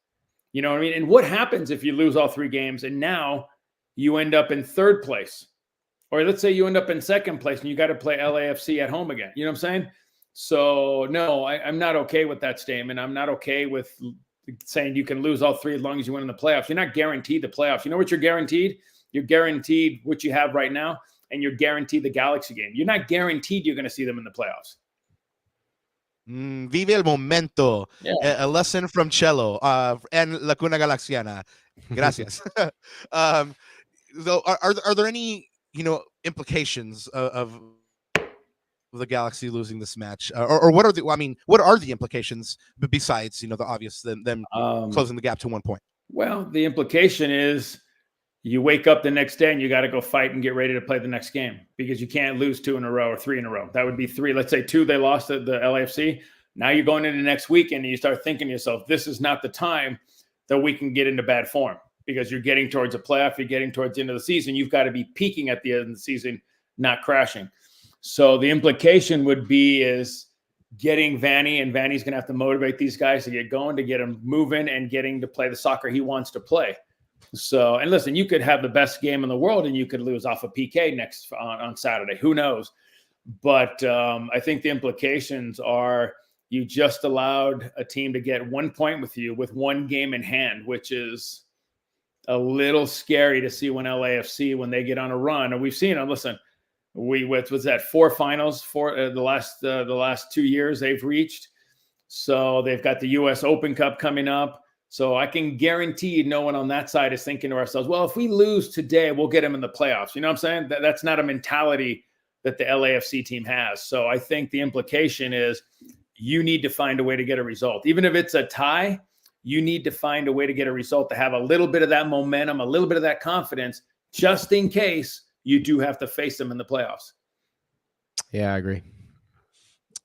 You know what I mean? And what happens if you lose all 3 games and now you end up in 3rd place? Or let's say you end up in 2nd place and you got to play LAFC at home again. You know what I'm saying? So no, I'm not okay with that statement. I'm not okay with saying you can lose all 3 as long as you win in the playoffs. You're not guaranteed the playoffs. You know what you're guaranteed? You're guaranteed what you have right now, and you're guaranteed the Galaxy game. You're not guaranteed you're going to see them in the playoffs. Vive el momento. Yeah. A lesson from Cello and La Cuna Galaxiana. Gracias. So are there any, implications of the Galaxy losing this match, or what are the implications besides the obvious them closing the gap to 1 point? Well, the implication is you wake up the next day and you got to go fight and get ready to play the next game, because you can't lose 2 in a row or 3 in a row. That would be 3. Let's say 2 they lost at the LAFC. Now you're going into next weekend and you start thinking to yourself, this is not the time that we can get into bad form, because you're getting towards a playoff, you're getting towards the end of the season. You've got to be peaking at the end of the season, not crashing. So the implication would be is getting Vanney, and Vanney's going to have to motivate these guys to get going, to get them moving and getting to play the soccer he wants to play. So, and listen, you could have the best game in the world and you could lose off a PK on Saturday. Who knows? But I think the implications are you just allowed a team to get 1 point with you with 1 game in hand, which is a little scary to see when LAFC, when they get on a run. And we've seen them. Listen, was that 4 finals for the last 2 years they've reached. So they've got the US Open Cup coming up. So I can guarantee no one on that side is thinking to ourselves, well, if we lose today, we'll get them in the playoffs. You know what I'm saying? That's not a mentality that the LAFC team has. So I think the implication is you need to find a way to get a result. Even if it's a tie, you need to find a way to get a result, to have a little bit of that momentum, a little bit of that confidence, just in case you do have to face them in the playoffs. Yeah, I agree.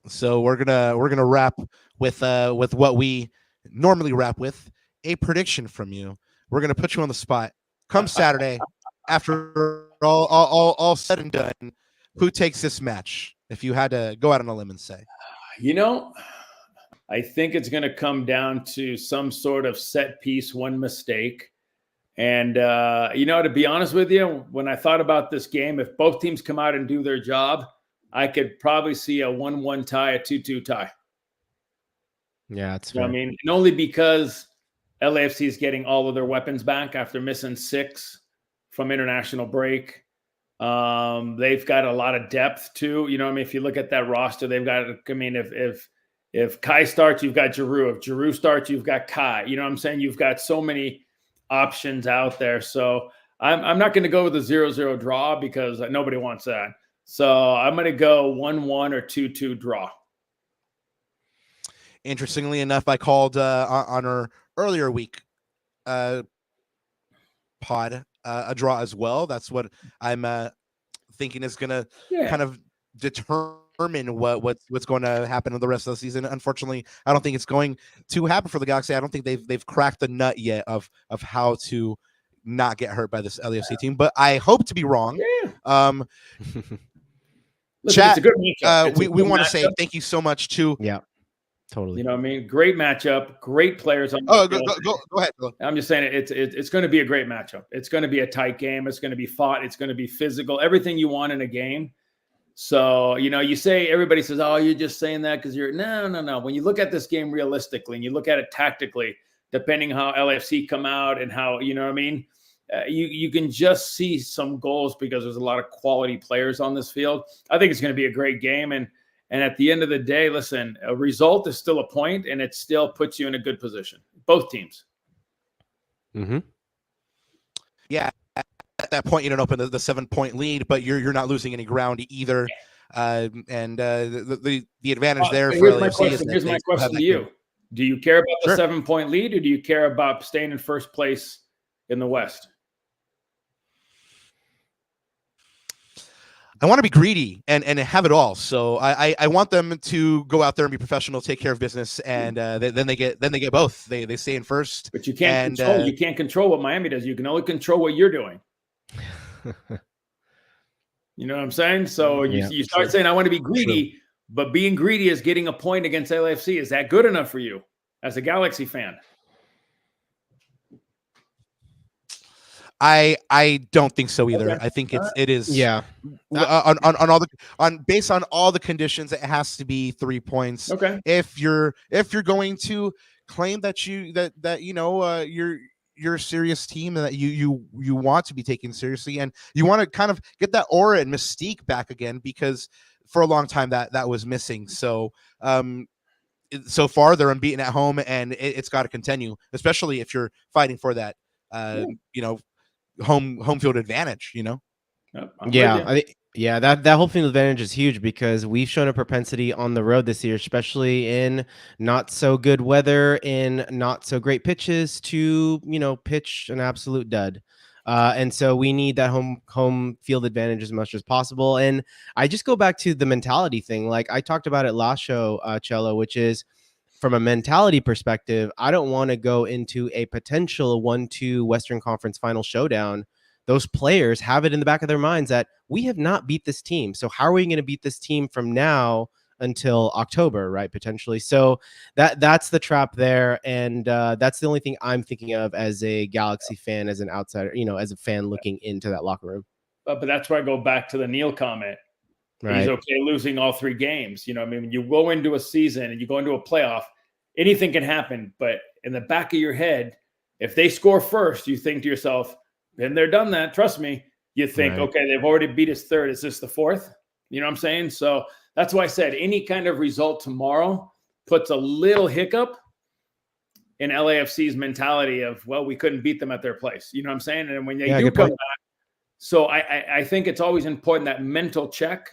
So we're gonna wrap with what we normally wrap with, a prediction from you. We're gonna put you on the spot. Come Saturday, after all said and done, who takes this match? If you had to go out on a limb and say, I think it's going to come down to some sort of set piece, one mistake. And, to be honest with you, when I thought about this game, if both teams come out and do their job, I could probably see a 1-1 tie, a 2-2 tie. Yeah, that's fair. I mean, and only because LAFC is getting all of their weapons back after missing 6 from international break. They've got a lot of depth too. If you look at that roster, they've got, if Kai starts, you've got Giroud. If Giroud starts, you've got Kai. You know what I'm saying? You've got so many options out there. So I'm not going to go with a 0-0 draw, because nobody wants that. So I'm going to go 1-1 or 2-2 draw. Interestingly enough, I called on our earlier week pod a draw as well. That's what I'm thinking is going to kind of determine what's going to happen in the rest of the season. Unfortunately, I don't think it's going to happen for the Galaxy. I don't think they've cracked the nut yet of how to not get hurt by this LAFC team, but I hope to be wrong. Listen, chat, it's a good matchup. We want to say thank you so much to Totally. You know what I mean? Great matchup, great players on the field. Go ahead. I'm just saying it's going to be a great matchup. It's going to be a tight game. It's going to be fought. It's going to be physical. Everything you want in a game. So, you say, everybody says, oh, you're just saying that because you're no. When you look at this game realistically and you look at it tactically, depending how LAFC come out and how, you know what I mean? You can just see some goals because there's a lot of quality players on this field. I think it's going to be a great game. And at the end of the day, listen, a result is still a point, and it still puts you in a good position. Both teams. Mm-hmm. Yeah, at that point, you don't open the 7-point lead, but you're not losing any ground either. And the advantage there for LAFC is here's my question to you. Do you care about the Sure. 7-point lead, or do you care about staying in first place in the West? I want to be greedy and have it all. So I want them to go out there and be professional, take care of business, and then they get both. They stay in first. But you can't control what Miami does. You can only control what you're doing. You know what I'm saying? So you start saying, I want to be greedy, but being greedy is getting a point against LAFC. Is that good enough for you as a Galaxy fan? I don't think so either. Okay. I think it is based on all the conditions, it has to be 3 points. Okay. If you're going to claim that you're a serious team and that you want to be taken seriously and you want to kind of get that aura and mystique back again, because for a long time that was missing. So so far they're unbeaten at home, and it's got to continue, especially if you're fighting for that home field advantage. That home field advantage is huge, because we've shown a propensity on the road this year, especially in not so good weather, in not so great pitches, to pitch an absolute dud. And so we need that home field advantage as much as possible. And I just go back to the mentality thing, like I talked about it last show, Cello, which is, from a mentality perspective, I don't want to go into a potential 1-2 Western Conference final showdown. Those players have it in the back of their minds that we have not beat this team. So how are we going to beat this team from now until October, right? Potentially. So that's the trap there. And that's the only thing I'm thinking of as a Galaxy fan, as an outsider, as a fan looking into that locker room. But that's where I go back to the Neil comment. Right. He's okay losing all 3 games. When you go into a season and you go into a playoff, anything can happen. But in the back of your head, if they score first, you think to yourself, been there, done that. Trust me. You think, okay, they've already beat us 3rd. Is this the 4th? You know what I'm saying? So that's why I said any kind of result tomorrow puts a little hiccup in LAFC's mentality of, well, we couldn't beat them at their place. You know what I'm saying? And when they do come back, so I think it's always important, that mental check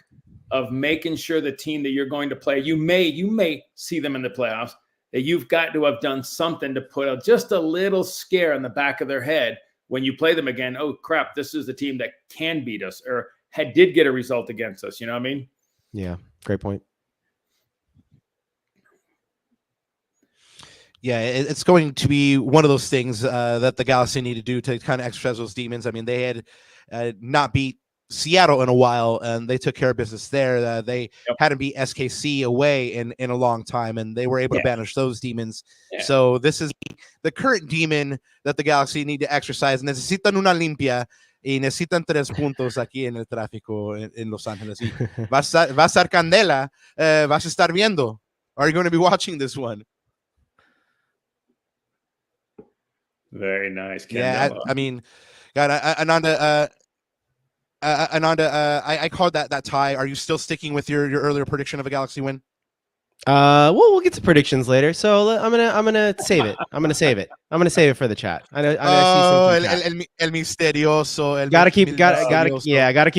of making sure the team that you're going to play, you may see them in the playoffs, that you've got to have done something to put just a little scare in the back of their head when you play them again. Oh crap, this is the team that can beat us, or did get a result against us. You know what I mean? Yeah, great point. Yeah, it's going to be one of those things that the Galaxy need to do to kind of exercise those demons. I mean, they had not beat Seattle in a while, and they took care of business there. They hadn't beat SKC away in a long time, and they were able to banish those demons. Yeah. So this is the current demon that the Galaxy need to exercise. Necesitan una limpia y necesitan 3 puntos aquí en el Trafico en Los Ángeles. Va a estar candela. Vas a estar viendo. Are you going to be watching this one? Very nice. Candela. Yeah, I mean, God, Ananda, I called that tie. Are you still sticking with your earlier prediction of a Galaxy win? Well, we'll get to predictions later. So I'm gonna save it. I'm gonna save it for the chat. I see el misterioso. Gotta keep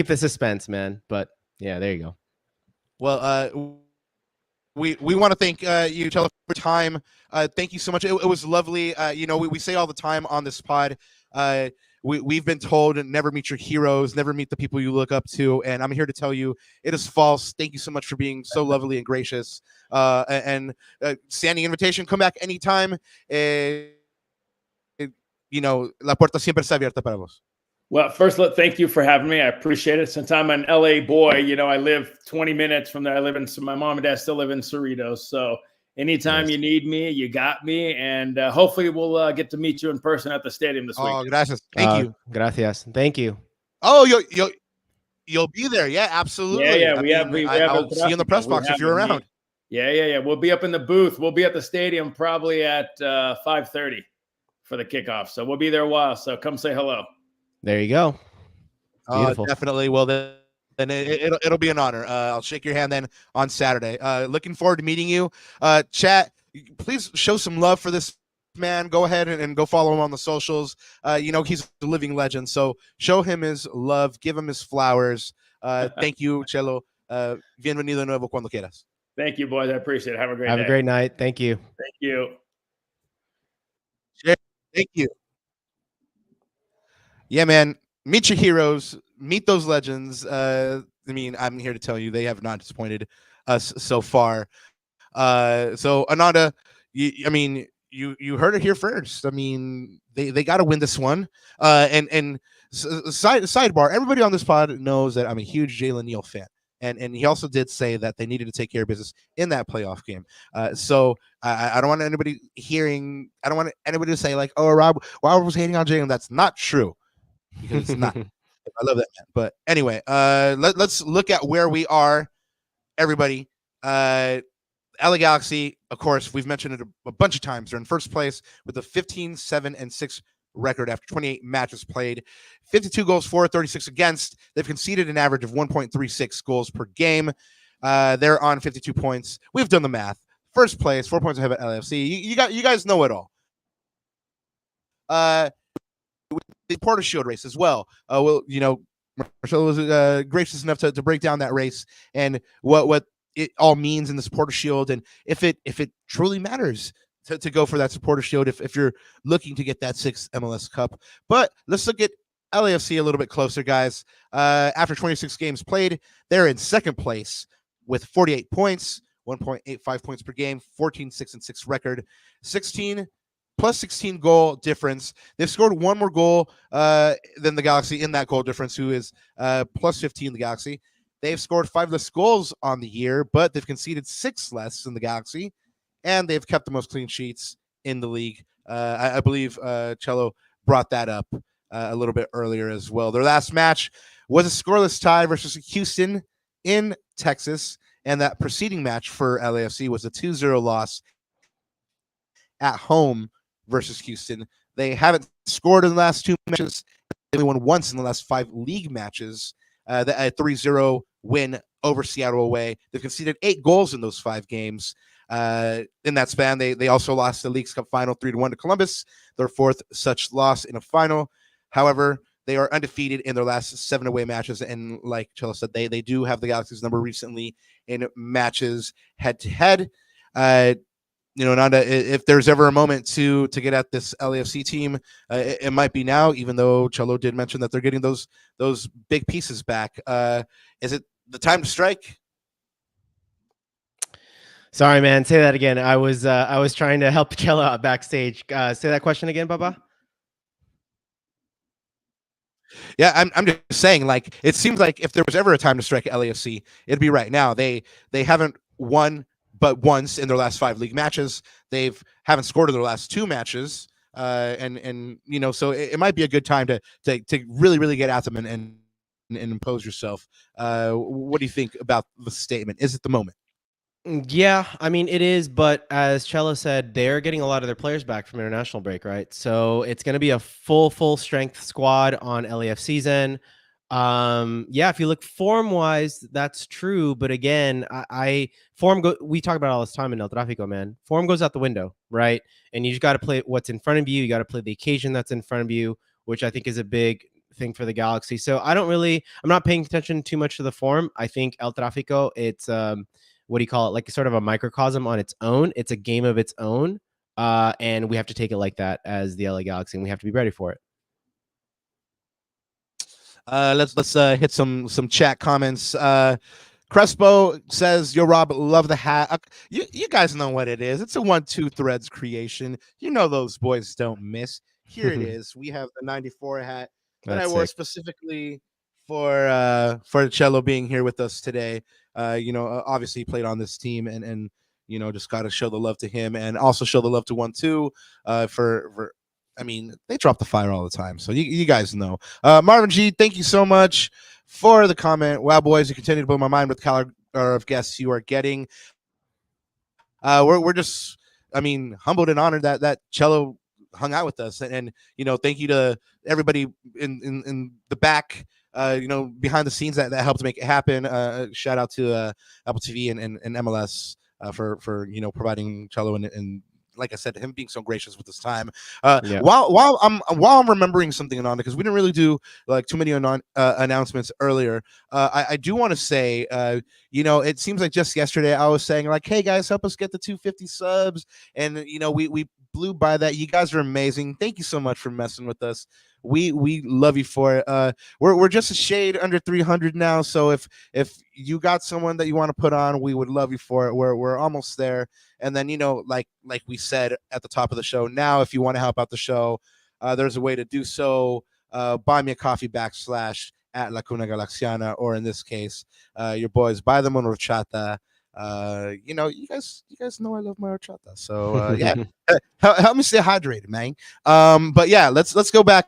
the suspense, man. But yeah, there you go. Well, we want to thank you, Chelo, for time. Thank you so much. It was lovely. We say all the time on this pod, we've been told never meet your heroes, never meet the people you look up to, and I'm here to tell you it is false. Thank you so much for being so lovely and gracious. And standing invitation, come back anytime. La puerta siempre está abierta para vos. Well, first, thank you for having me. I appreciate it. Since I'm an LA boy, I live 20 minutes from there. My mom and dad still live in Cerritos. So anytime you need me, you got me. And hopefully we'll get to meet you in person at the stadium this week. Oh, gracias. Thank you. Gracias. Thank you. Oh, you'll be there. Yeah, absolutely. Yeah. I'll see you in the press box if you're around. Yeah. We'll be up in the booth. We'll be at the stadium probably at 5:30 for the kickoff. So we'll be there a while. So come say hello. There you go. Beautiful. Definitely. Well, then it'll be an honor. I'll shake your hand then on Saturday. Looking forward to meeting you. Chat, please show some love for this man. Go ahead and go follow him on the socials. He's a living legend. So show him his love. Give him his flowers. Thank you, Chelo. Bienvenido de nuevo cuando quieras. Thank you, boys. I appreciate it. Have a great day. Have a great night. Thank you. Thank you. you. Yeah, thank you. Yeah, man. Meet your heroes. Meet those legends. I mean, I'm here to tell you they have not disappointed us so far. So Ananda, you heard it here first. I mean, they got to win this one. And sidebar, everybody on this pod knows that I'm a huge Jalen Neal fan. And he also did say that they needed to take care of business in that playoff game. So I don't want anybody I don't want anybody to say like, oh, Rob was hating on Jalen. That's not true, because it's not. I love that man. But anyway, let's look at where we are, everybody. LA Galaxy, of course, we've mentioned it a bunch of times. They're in first place with a 15-7-6 record after 28 matches played, 52 goals for, 36 against. They've conceded an average of 1.36 goals per game. They're on 52 points. We've done the math. First place, 4 points ahead of LAFC. You guys know it all. The Porter Shield race as well. Marcelo was gracious enough to break down that race and what it all means in the Supporter Shield, and if it truly matters to go for that Supporter Shield if you're looking to get that 6th MLS Cup. But let's look at LAFC a little bit closer, guys. After 26 games played, they're in second place with 48 points, 1.85 points per game, 14-6-6 record, 16 goal difference. They've scored one more goal than the Galaxy in that goal difference, who is plus 15, the Galaxy. They've scored 5 less goals on the year, but they've conceded 6 less than the Galaxy, and they've kept the most clean sheets in the league. I believe Cello brought that up a little bit earlier as well. Their last match was a scoreless tie versus Houston in Texas, and that preceding match for LAFC was a 2-0 loss at home versus Houston. They haven't scored in the last 2 matches. They only won once in the last 5 league matches. A 3-0 win over Seattle away. They've conceded 8 goals in those 5 games. In that span, they also lost the Leagues Cup final 3-1 to Columbus, their 4th such loss in a final. However, they are undefeated in their last 7 away matches, and like Chelo said, they do have the Galaxy's number recently in matches head-to-head. Nanda, if there's ever a moment to get at this LAFC team, it might be now, even though Cello did mention that they're getting those big pieces back. Is it the time to strike? Sorry, man. Say that again. I was trying to help Cello out backstage. Say that question again, Baba. Yeah, I'm just saying, like, it seems like if there was ever a time to strike at LAFC, it'd be right now. They haven't won but once in their last 5 league matches. Haven't scored in their last 2 matches. So it might be a good time to really get at them and impose yourself. What do you think about the statement? Is it the moment? Yeah, I mean, it is, but as Cello said, they're getting a lot of their players back from international break, right? So it's going to be a full strength squad on LAFC's end. If you look form wise, that's true. But again, we talk about all this time in El Trafico, man. Form goes out the window, right? And you just got to play what's in front of you. You got to play the occasion that's in front of you, which I think is a big thing for the Galaxy. So I'm not paying attention too much to the form. I think El Trafico, it's, what do you call it? Like sort of a microcosm on its own. It's a game of its own. And we have to take it like that as the LA Galaxy, and we have to be ready for it. Let's hit some chat comments. Crespo says, "Yo, Rob, love the hat." You guys know what it is. It's a 1-2 Threads creation. You know those boys don't miss. Here it is. We have the 94 hat that I wore specifically for Cello being here with us today. Obviously he played on this team, and just got to show the love to him, and also show the love to 1-2 for. I mean, they drop the fire all the time, so you guys know. Marvin G, thank you so much for the comment. Wow, boys, you continue to blow my mind with the caliber of guests you are getting. We're just, humbled and honored that Cello hung out with us, and thank you to everybody in the back, behind the scenes that helped make it happen. Shout out to Apple TV and MLS for providing Cello and like I said, him being so gracious with his time. Yeah. While I'm remembering something, Ananda, because we didn't really do like too many announcements earlier. I do want to say, it seems like just yesterday I was saying like, hey guys, help us get the 250 subs, and we blew by that. You guys are amazing. Thank you so much for messing with us. We love you for it. We're just a shade under 300 now, so if you got someone that you want to put on, we would love you for it. We're almost there. And then like we said at the top of the show, now if you want to help out the show, there's a way to do so. Buy me a coffee / at La Cuna Galaxiana, or in this case, your boys buy them on Horchata. You guys know I love my horchata, so yeah. Help me stay hydrated, man. But yeah, let's go back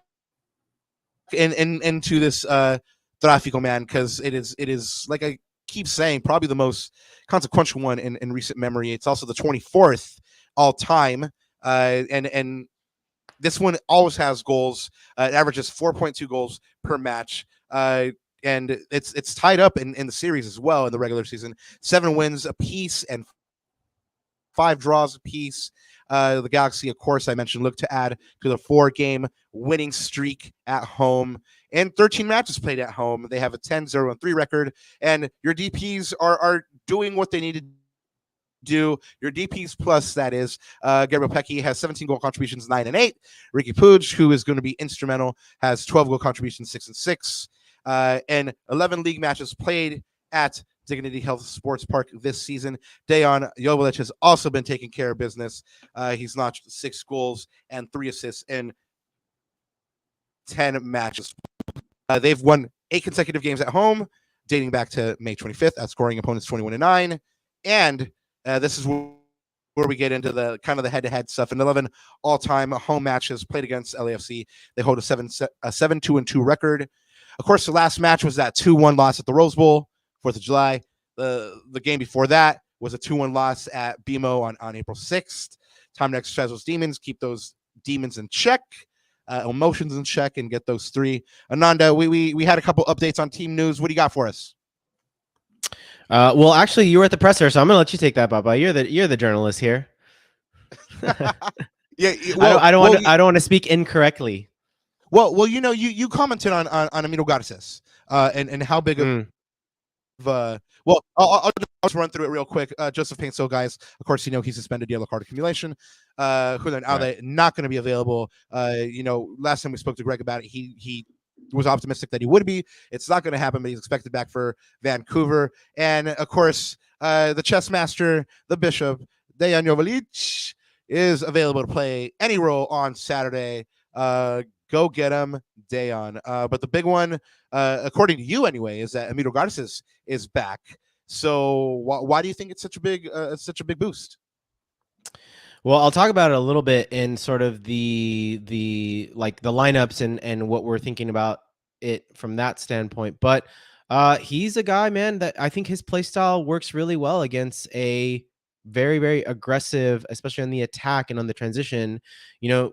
into this Trafico, man, because it is like I keep saying, probably the most consequential one in recent memory. It's also the 24th all time, and this one always has goals. It averages 4.2 goals per match. And it's tied up in the series as well in the regular season. 7 wins apiece and 5 draws apiece. The Galaxy, of course, I mentioned, look to add to the 4-game winning streak at home and 13 matches played at home. They have a 10-0-3 record, and your DPs are doing what they need to do. Your DPs plus, that is, Gabriel Pecchi has 17 goal contributions, 9 and 8. Ricky Puig, who is going to be instrumental, has 12 goal contributions, 6 and 6. And 11 league matches played at Dignity Health Sports Park this season. Dejan Joveljic has also been taking care of business. He's notched 6 goals and 3 assists in 10 matches. They've won 8 consecutive games at home, dating back to May 25th, outscoring opponents 21-9. And this is where we get into the kind of the head-to-head stuff. In 11 all-time home matches played against LAFC, they hold a 7-2-2 record. Of course, the last match was that 2-1 loss at the Rose Bowl, 4th of July. The game before that was a 2-1 loss at BMO on April 6th. Time to exercise those demons, keep those demons in check, emotions in check, and get those 3. Ananda, we had a couple updates on team news. What do you got for us? Well, actually, you were at the presser, so I'm gonna let you take that, Baba. You're the journalist here. Yeah, well, I don't want to speak incorrectly. Well, you commented on Amiro Garces and how big of I'll just run through it real quick. Joseph Painso, guys, of course, he's suspended yellow card accumulation. Who are now not going to be available. Last time we spoke to Greg about it, he was optimistic that he would be. It's not going to happen, but he's expected back for Vancouver. And of course, the chess master, the bishop, Dejan Joveljic, is available to play any role on Saturday. Go get him, Dejan. But the big one, according to you anyway, is that Amiro Garces is back. So why do you think it's such a big boost? Well, I'll talk about it a little bit in sort of the lineups and what we're thinking about it from that standpoint. But he's a guy, man, that I think his play style works really well against a very, very aggressive, especially on the attack and on the transition.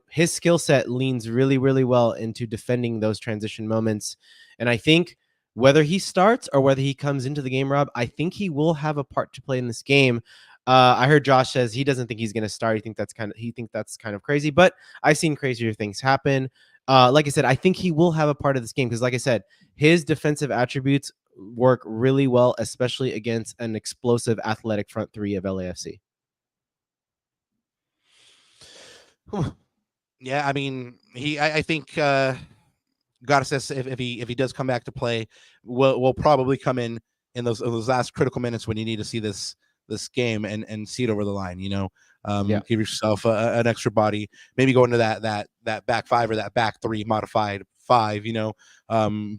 His skill set leans really, really well into defending those transition moments. And I think whether he starts or whether he comes into the game, Rob, I think he will have a part to play in this game. I heard Josh says he doesn't think he's going to start. He thinks that's kind of crazy, but I've seen crazier things happen. Like I said, I think he will have a part of this game because, like I said, his defensive attributes work really well, especially against an explosive athletic front 3 of LAFC. Yeah, I mean, I think Garces, if he does come back to play, will probably come in those last critical minutes when you need to see this game and see it over the line. Give yourself an extra body, maybe go into that back 5 or that back 3 modified 5.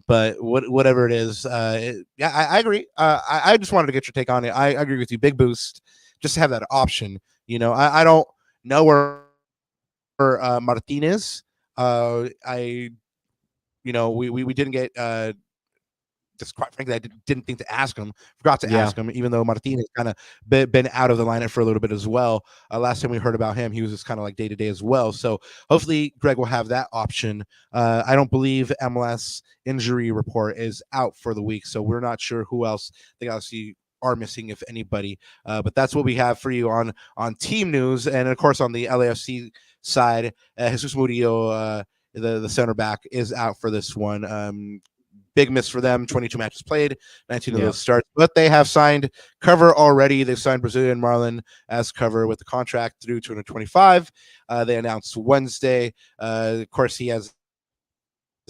But whatever it is, I agree. I just wanted to get your take on it. I agree with you. Big boost, just to have that option. I don't know where Martinez. We didn't get. Just quite frankly, I didn't think to ask him. Forgot to ask him, even though Martinez kind of been out of the lineup for a little bit as well. Last time we heard about him, he was just kind of like day-to-day as well. So hopefully Greg will have that option. I don't believe MLS injury report is out for the week, so we're not sure who else the Galaxy are missing, if anybody. But that's what we have for you on team news. And of course, on the LAFC side, Jesus Murillo, the center back, is out for this one. Big miss for them. 22 matches played, 19 of those starts, but they have signed cover already. They've signed Brazilian Marlon as cover with the contract through 2025. They announced Wednesday. Of course, he has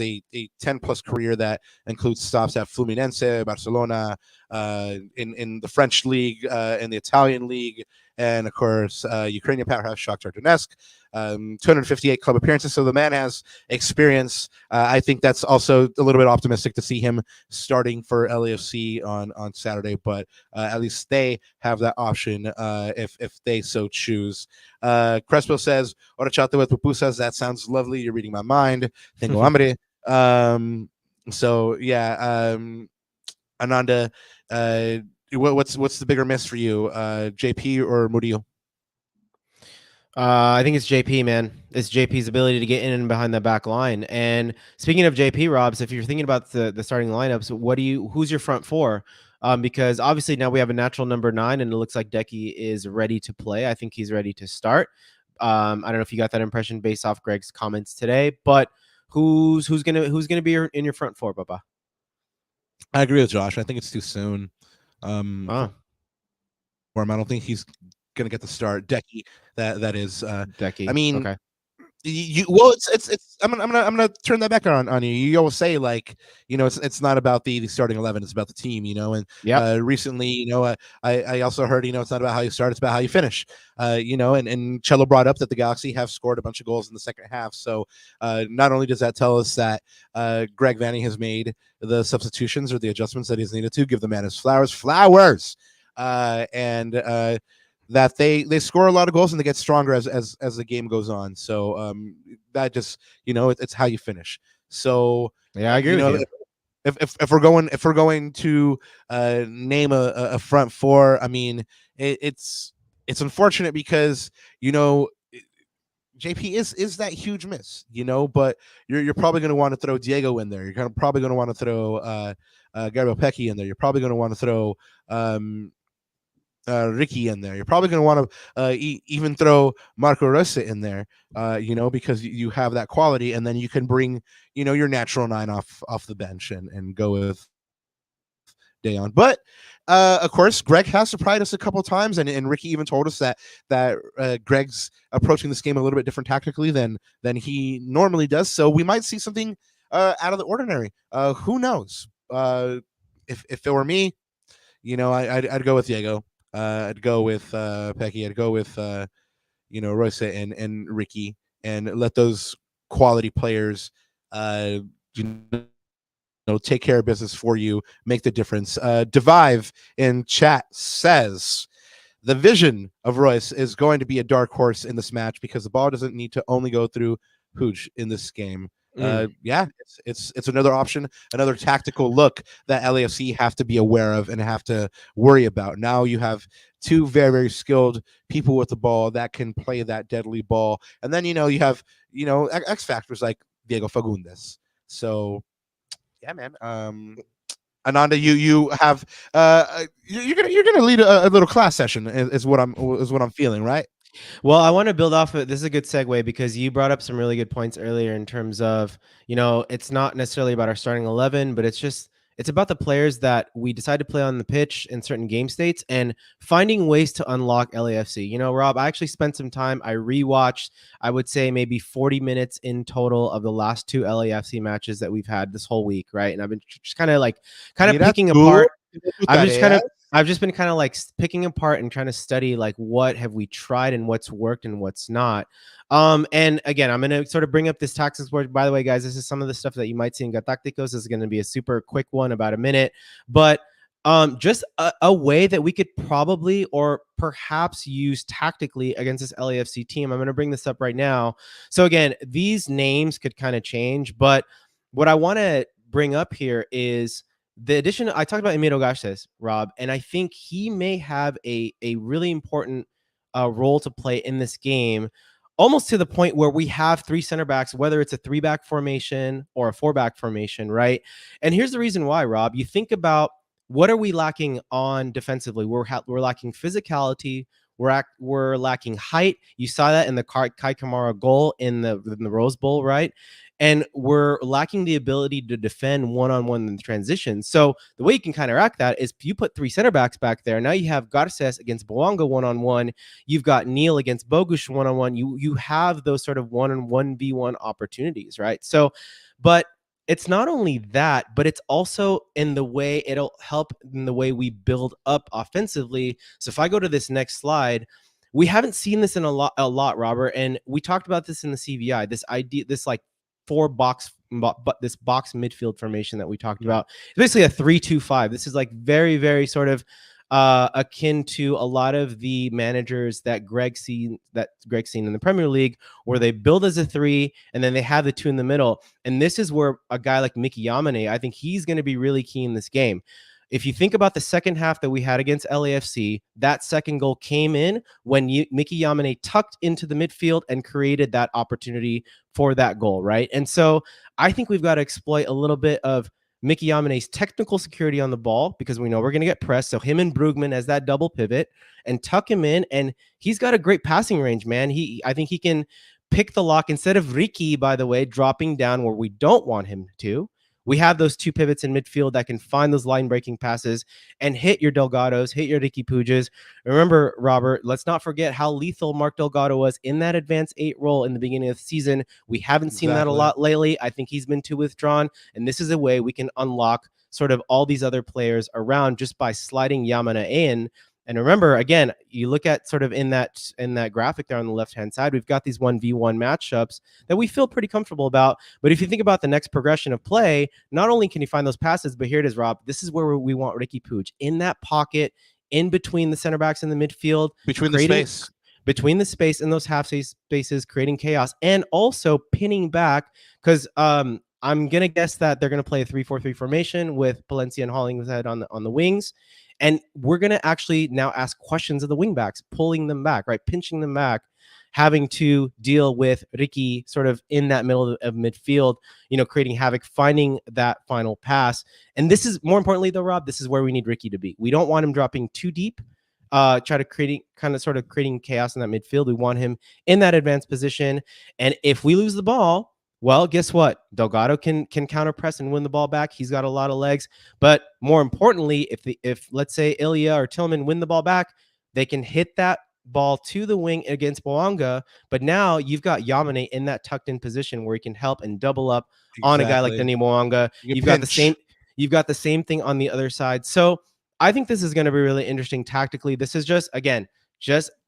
a 10-plus career that includes stops at Fluminense, Barcelona, in the French league, in the Italian league, and of course, Ukrainian powerhouse Shakhtar Donetsk. 258 club appearances, so the man has experience. I think that's also a little bit optimistic to see him starting for LAFC on Saturday, but at least they have that option if they so choose. Crespo says, Horchata with pupusas. That sounds lovely. You're reading my mind. Tengo hambre. So yeah, Ananda, what's the bigger miss for you, JP or Murillo? I think it's JP, man. It's JP's ability to get in and behind that back line. And speaking of JP, Robs, if you're thinking about the starting lineups, who's your front four? Because obviously now we have a natural number 9, and it looks like Decky is ready to play. I think he's ready to start. I don't know if you got that impression based off Greg's comments today, but who's gonna be in your front four, Baba? I agree with Josh. I think it's too soon. I don't think he's gonna get the start. Decky, that is Decky. I mean, okay. It's I'm gonna turn that back on you. You always say, like, it's not about the starting 11, it's about the team, and recently, I also heard, it's not about how you start, it's about how you finish. And Cello brought up that the Galaxy have scored a bunch of goals in the second half. So not only does that tell us that Greg Vanney has made the substitutions or the adjustments that he's needed to, give the man his flowers, and that they score a lot of goals and they get stronger as the game goes on. So that just, it's how you finish. So yeah, I agree with you. If we're going to name a front four, I mean, it's unfortunate because JP is that huge miss, but you're probably going to want to throw Diego in there. You're probably going to want to throw Gabriel Pecci in there. You're probably going to want to throw Ricky in there. You're probably going to want to even throw Marco Rossi in there, because you have that quality, and then you can bring, your natural 9 off the bench and go with Dayon. But of course, Greg has surprised us a couple of times, and Ricky even told us that Greg's approaching this game a little bit different tactically than he normally does. So we might see something out of the ordinary. Who knows? If it were me, I'd go with Diego. I'd go with Pecci. I'd go with Royce and Ricky, and let those quality players take care of business for you, make the difference. Devive in chat says the vision of Royce is going to be a dark horse in this match because the ball doesn't need to only go through Hooch in this game. It's another option, another tactical look that LAFC have to be aware of and have to worry about. Now you have 2 very, very skilled people with the ball that can play that deadly ball, and then you have X factors like Diego Fagundes. So yeah, man. Ananda, you have you're gonna lead a little class session is what I'm feeling, right? Well, I want to build off of this. Is a good segue because you brought up some really good points earlier in terms of, it's not necessarily about our starting 11, but it's about the players that we decide to play on the pitch in certain game states and finding ways to unlock LAFC. Rob, I actually spent some time. I rewatched, I would say maybe 40 minutes in total of the last 2 LAFC matches that we've had this whole week. Right. And I've been just kind of picking apart. I've just been kind of like picking apart and trying to study like what have we tried and what's worked and what's not. And again, I'm going to sort of bring up this tactics board. By the way, guys, this is some of the stuff that you might see in Gatácticos. This is going to be a super quick one, about a minute, but just a way that we could probably or perhaps use tactically against this LAFC team. I'm going to bring this up right now. So again, these names could kind of change, but what I want to bring up here is the addition. I talked about Emiro Garces, Rob, and I think he may have a really important role to play in this game, almost to the point where we have 3 center backs, whether it's a 3-back formation or a 4-back formation, right? And here's the reason why, Rob. You think about what are we lacking on defensively? We're lacking physicality. We're lacking height. You saw that in the Kai Kamara goal in the Rose Bowl, right? And we're lacking the ability to defend one-on-one in the transition. So the way you can counteract that is if you put 3 center backs back there. Now you have Garces against Boanga one-on-one. You've got Neil against Bogusz one-on-one. You have those sort of 1-on-1v1 opportunities, right? So, but it's not only that, but it's also in the way it'll help in the way we build up offensively. So if I go to this next slide, we haven't seen this in a lot, Robert, and we talked about this in the CVI. This idea, this like this box midfield formation that we talked about. It's basically a 3-2-5. This is like very, very sort of akin to a lot of the managers that Greg's seen in the Premier League, where they build as a 3 and then they have the 2 in the middle. And this is where a guy like Miki Yamane, I think he's going to be really key in this game. If you think about the second half that we had against LAFC, that second goal came in when Miki Yamane tucked into the midfield and created that opportunity for that goal, right? And so I think we've got to exploit a little bit of Miki Yamane's technical security on the ball, because we know we're going to get pressed. So him and Brugman as that double pivot and tuck him in. And he's got a great passing range, man. I think he can pick the lock instead of Ricky, by the way, dropping down where we don't want him to. We have those 2 pivots in midfield that can find those line-breaking passes and hit your Delgados, hit your Ricky Pujas. Remember, Robert, let's not forget how lethal Mark Delgado was in that advanced 8 role in the beginning of the season. We haven't seen that a lot lately. I think he's been too withdrawn, and this is a way we can unlock sort of all these other players around just by sliding Yamana in. And remember, again, you look at sort of in that graphic there on the left-hand side, we've got these 1v1 matchups that we feel pretty comfortable about. But if you think about the next progression of play, not only can you find those passes, but here it is, Rob. This is where we want Ricky Puig in that pocket, in between the center backs in the midfield. Between the space and those half spaces, creating chaos, and also pinning back, because I'm going to guess that they're going to play a 3-4-3 formation with Palencia and Hollingshead on the wings. And we're going to actually now ask questions of the wingbacks, pulling them back, right? Pinching them back, having to deal with Ricky sort of in that middle of midfield, creating havoc, finding that final pass. And this is, more importantly though, Rob, this is where we need Ricky to be. We don't want him dropping too deep, creating chaos in that midfield. We want him in that advanced position. And if we lose the ball, well, guess what? Delgado can counter press and win the ball back. He's got a lot of legs. But more importantly, if let's say Ilya or Tillman win the ball back, they can hit that ball to the wing against Boanga. But now you've got Yamane in that tucked in position where he can help and double up on a guy like Denis Boanga. You've got the same thing on the other side. So I think this is going to be really interesting tactically. This is just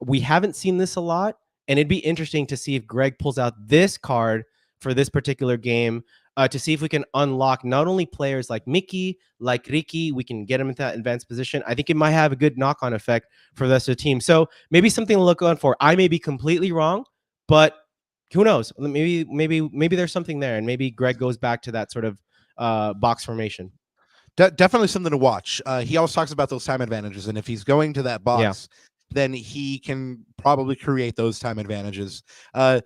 we haven't seen this a lot, and it'd be interesting to see if Greg pulls out this card for this particular game, to see if we can unlock not only players like Mickey, like Ricky, we can get them into that advanced position. I think it might have a good knock-on effect for the rest of the team. So maybe something to look on for. I may be completely wrong, but who knows? Maybe there's something there, and maybe Greg goes back to that sort of box formation. Definitely something to watch. He always talks about those time advantages, and if he's going to that box, then he can probably create those time advantages. And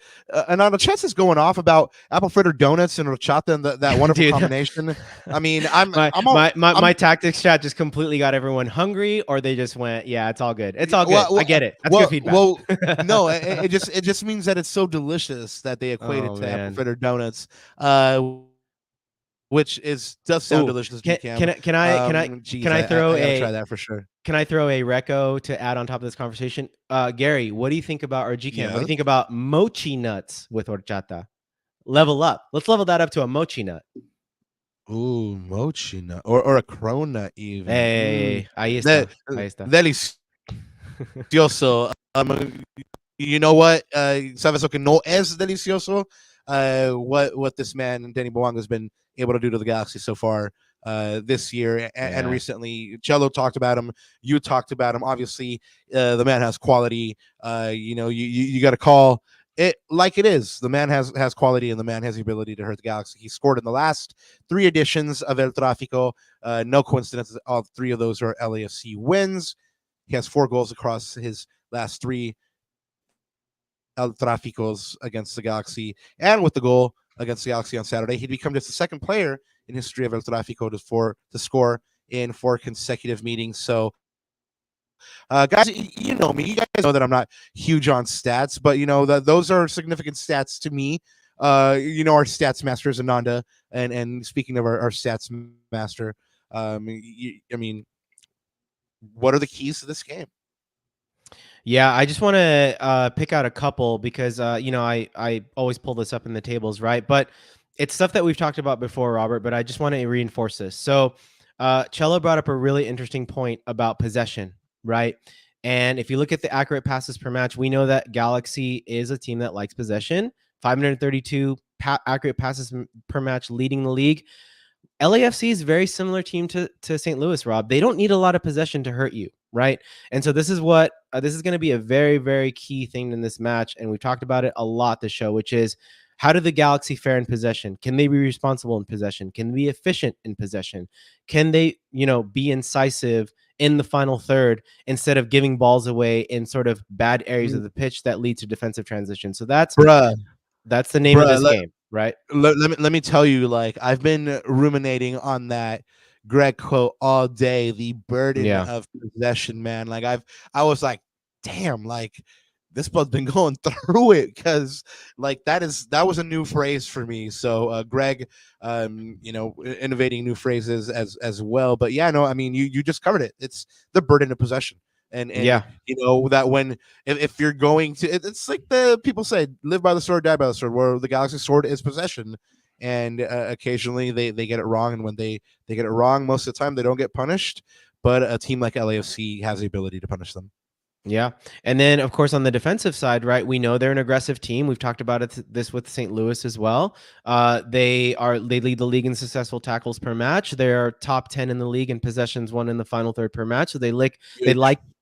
on the chat is going off about apple fritter donuts and horchata and that wonderful combination. I mean, my tactics chat just completely got everyone hungry, or they just went, yeah, it's all good. It's all good. Well, I get it. That's good feedback. Well, no, it just means that it's so delicious that they equate it to apple fritter donuts. Which does sound delicious. Can I throw try that for sure. Can I throw a reco to add on top of this conversation? Gary, what do you think about, or GCam, what do you think about mochi nuts with horchata? Level up. Let's level that up to a mochi nut. Ooh, mochi nut or a cronut even. Hey, ahí está. Delicioso. You know what? Sabes lo que no es delicioso? What this man Denis Boanga has been able to do to the Galaxy so far this year and recently. Cello talked about him. You talked about him. Obviously, the man has quality. You got to call it like it is. The man has quality, and the man has the ability to hurt the Galaxy. He scored in the last 3 editions of El Trafico. No coincidence, all 3 of those are LAFC wins. He has 4 goals across his last 3 El Traficos against the Galaxy, and with the goal against the Galaxy on Saturday, he'd become just the 2nd player in history of El Trafico to score in 4 consecutive meetings. So, guys, you know me. You guys know that I'm not huge on stats, but those are significant stats to me. Our stats master is Ananda, and speaking of our stats master, I mean, what are the keys to this game? Yeah, I just want to pick out a couple because I always pull this up in the tables, right? But it's stuff that we've talked about before, Robert. But I just want to reinforce this. So, Cello brought up a really interesting point about possession, right? And if you look at the accurate passes per match, we know that Galaxy is a team that likes possession. 532 accurate passes per match, leading the league. LAFC is a very similar team to St. Louis, Rob. They don't need a lot of possession to hurt you, right? And so this is what this is going to be a very, very key thing in this match. And we've talked about it a lot this show, which is how do the Galaxy fare in possession? Can they be responsible in possession? Can they be efficient in possession? Can they, be incisive in the final third instead of giving balls away in sort of bad areas of the pitch that lead to defensive transition? So that's the name of this game, right? Let me tell you, like, I've been ruminating on that Greg quote all day, the burden of possession, man. Like I was like, damn, like this blood's been going through it, because like that was a new phrase for me. So Greg, innovating new phrases as well. But yeah, no, I mean you just covered it. It's the burden of possession. And that when if you're going to, it's like the people say, live by the sword, die by the sword, where the Galaxy sword is possession. And occasionally they get it wrong, and when they get it wrong, most of the time they don't get punished, but a team like LAFC has the ability to punish them. Yeah. And then, of course, on the defensive side, right, we know they're an aggressive team. We've talked about this with St. Louis as well. They lead the league in successful tackles per match. They're top 10 in the league in possessions won in the final third per match. So they like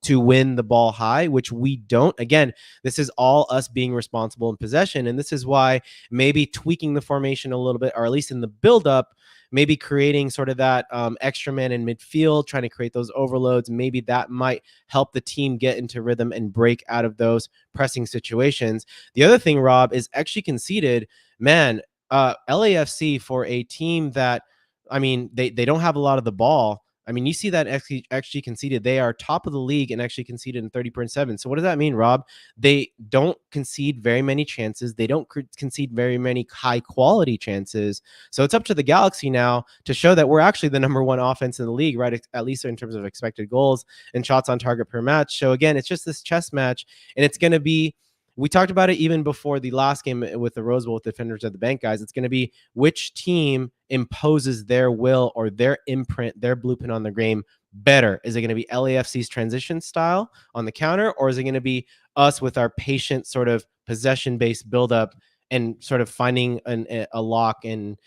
to win the ball high, which we don't. Again, this is all us being responsible in possession. And this is why maybe tweaking the formation a little bit, or at least in the buildup, maybe creating sort of that extra man in midfield, trying to create those overloads. Maybe that might help the team get into rhythm and break out of those pressing situations. The other thing, Rob, is actually conceded, man, LAFC, for a team that, I mean, they don't have a lot of the ball. I mean, you see that actually conceded. They are top of the league and actually conceded in 30.7. So what does that mean, Rob? They don't concede very many chances. They don't concede very many high quality chances. So it's up to the Galaxy now to show that we're actually the number one offense in the league, right? At least in terms of expected goals and shots on target per match. So again, it's just this chess match, and it's going to be, we talked about it even before the last game with the Rose Bowl with Defenders of the Bank, guys. It's going to be which team imposes their will or their imprint, their blueprint on the game better. Is it going to be LAFC's transition style on the counter, or is it going to be us with our patient sort of possession-based buildup and sort of finding a lock and,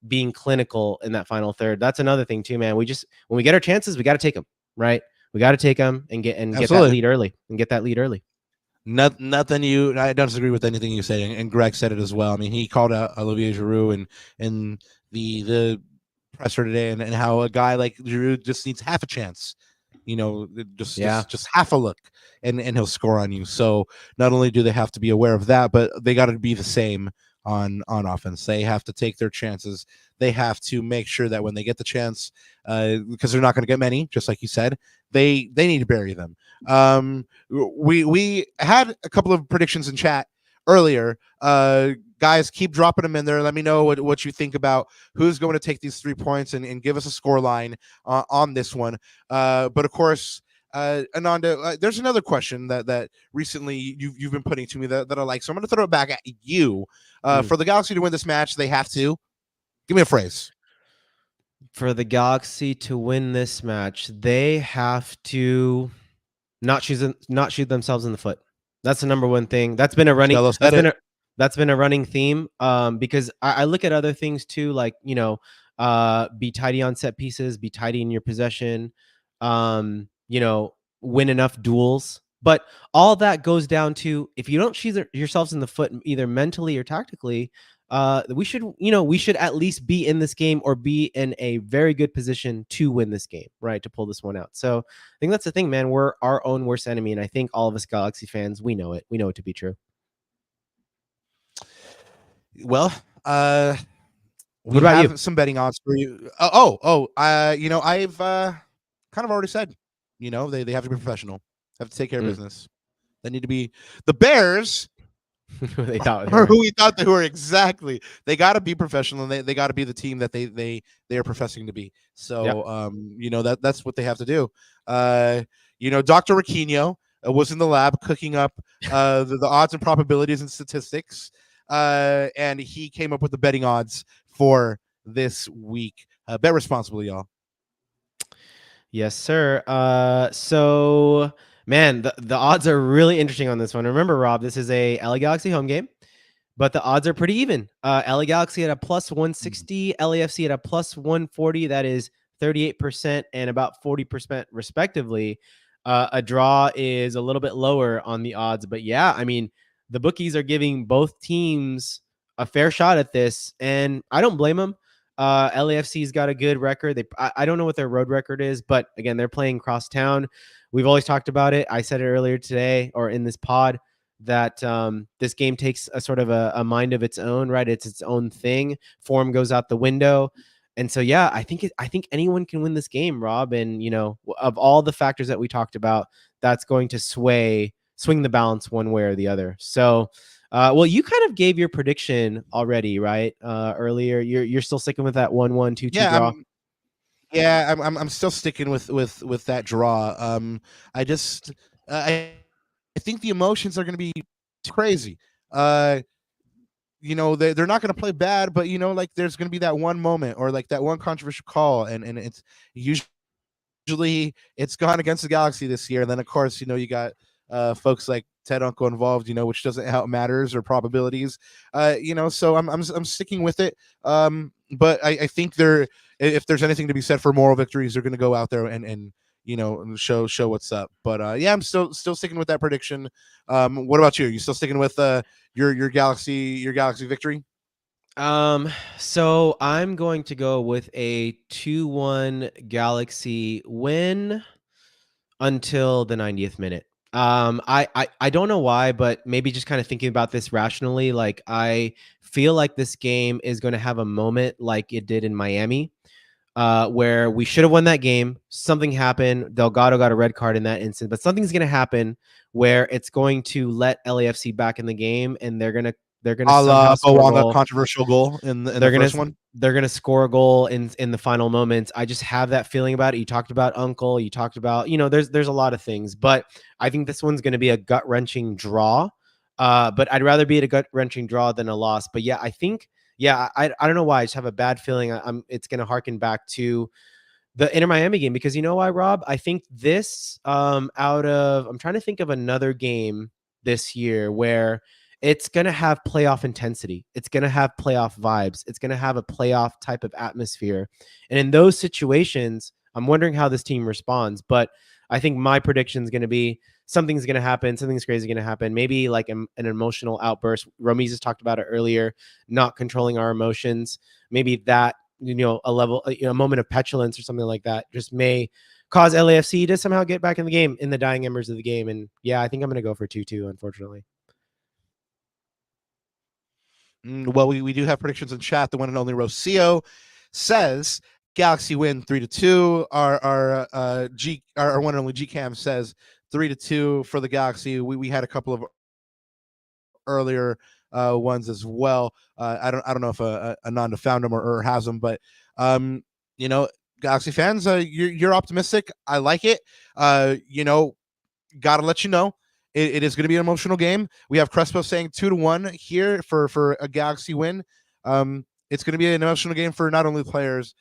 being clinical in that final third? That's another thing too, man. When we get our chances, we got to take them, right? We got to take them and get that lead early. Nothing I don't disagree with anything you say, and Greg said it as well. I mean, he called out Olivier Giroud and the presser today, and how a guy like Giroud just needs half a chance, just half a look, and he'll score on you. So not only do they have to be aware of that, but they got to be the same on offense. They have to take their chances. They have to make sure that when they get the chance, because they're not going to get many, just like you said, they need to bury them. We had a couple of predictions in chat earlier. Guys, keep dropping them in there. Let me know what you think about who's going to take these 3 points, and give us a score line on this one. But of course, Ananda, there's another question that recently you've been putting to me that I like. So I'm going to throw it back at you. For the Galaxy to win this match, they have to give me a phrase. For the Galaxy to win this match, they have to not shoot themselves in the foot. That's the number one thing. That's been a running theme. Because I look at other things too, like be tidy on set pieces, be tidy in your possession, win enough duels. But all that goes down to, if you don't shoot yourselves in the foot, either mentally or tactically, we should at least be in this game, or be in a very good position to win this game, right? To pull this one out. So I think that's the thing, man. We're our own worst enemy. And I think all of us Galaxy fans, we know it. We know it to be true. Well, we about have you? some betting odds for you. I've kind of already said, they have to be professional, have to take care of business. They need to be the Bears. They thought they Or were. who we thought they were exactly. They got to be professional, and they got to be the team that they are professing to be. So, that's what they have to do. Dr. Raquinho was in the lab cooking up the odds and probabilities and statistics, and he came up with the betting odds for this week. Bet responsibly, y'all. Yes, sir. So man, the odds are really interesting on this one. Remember, Rob, this is a LA Galaxy home game, but the odds are pretty even. LA Galaxy at a plus 160, LAFC at a plus 140. That is 38% and about 40% respectively. A draw is a little bit lower on the odds, but yeah, I mean, the bookies are giving both teams a fair shot at this, and I don't blame them. LAFC's got a good record. I don't know what their road record is, but again, they're playing cross town. We've always talked about it. I said it earlier today or in this pod that this game takes a sort of a mind of its own, right? It's its own thing. Form goes out the window. And so, yeah, I think anyone can win this game, Rob. And, of all the factors that we talked about, that's going to swing the balance one way or the other. So, well, you kind of gave your prediction already, right? Earlier, you're still sticking with that 1-1, 2-2 draw. I'm still sticking with that draw. I just I think the emotions are going to be crazy. They're not going to play bad, but like there's going to be that one moment or like that one controversial call, and it's usually it's gone against the Galaxy this year. And then of course you got folks like Ted Uncle involved, which doesn't help matters or probabilities. So I'm sticking with it. But I think if there's anything to be said for moral victories, they're going to go out there and show what's up. But I'm still sticking with that prediction. What about you? You still sticking with your Galaxy victory? So I'm going to go with a 2-1 Galaxy win until the 90th minute. I don't know why, but maybe just kind of thinking about this rationally, like I feel like this game is going to have a moment like it did in Miami, where we should have won that game. Something happened. Delgado got a red card in that instance, but something's going to happen where it's going to let LAFC back in the game, and they're going to somehow score a goal. Controversial goal in the first one. They're going to score a goal in the final moments. I just have that feeling about it. You talked about Uncle. You talked about, there's a lot of things, but I think this one's going to be a gut-wrenching draw. But I'd rather be at a gut-wrenching draw than a loss. But yeah, I think, I don't know why. I just have a bad feeling it's going to harken back to the Inter Miami game, because you know why, Rob? I think this I'm trying to think of another game this year where it's going to have playoff intensity. It's going to have playoff vibes. It's going to have a playoff type of atmosphere. And in those situations, I'm wondering how this team responds. But I think my prediction is going to be something's going to happen. Something's crazy going to happen. Maybe like an emotional outburst. Romiz has talked about it earlier, not controlling our emotions. Maybe that, a moment of petulance or something like that just may cause LAFC to somehow get back in the game in the dying embers of the game. And yeah, I think I'm going to go for 2-2, unfortunately. Well, we do have predictions in chat. The one and only Rocio says Galaxy win 3-2. Our one and only GCam says 3-2 for the Galaxy. We had a couple of earlier ones as well. I don't know if Ananda found them or has them, but Galaxy fans, you're optimistic. I like it. Gotta let you know. It is going to be an emotional game. We have Crespo saying 2-1 here for a Galaxy win. It's going to be an emotional game for not only the players,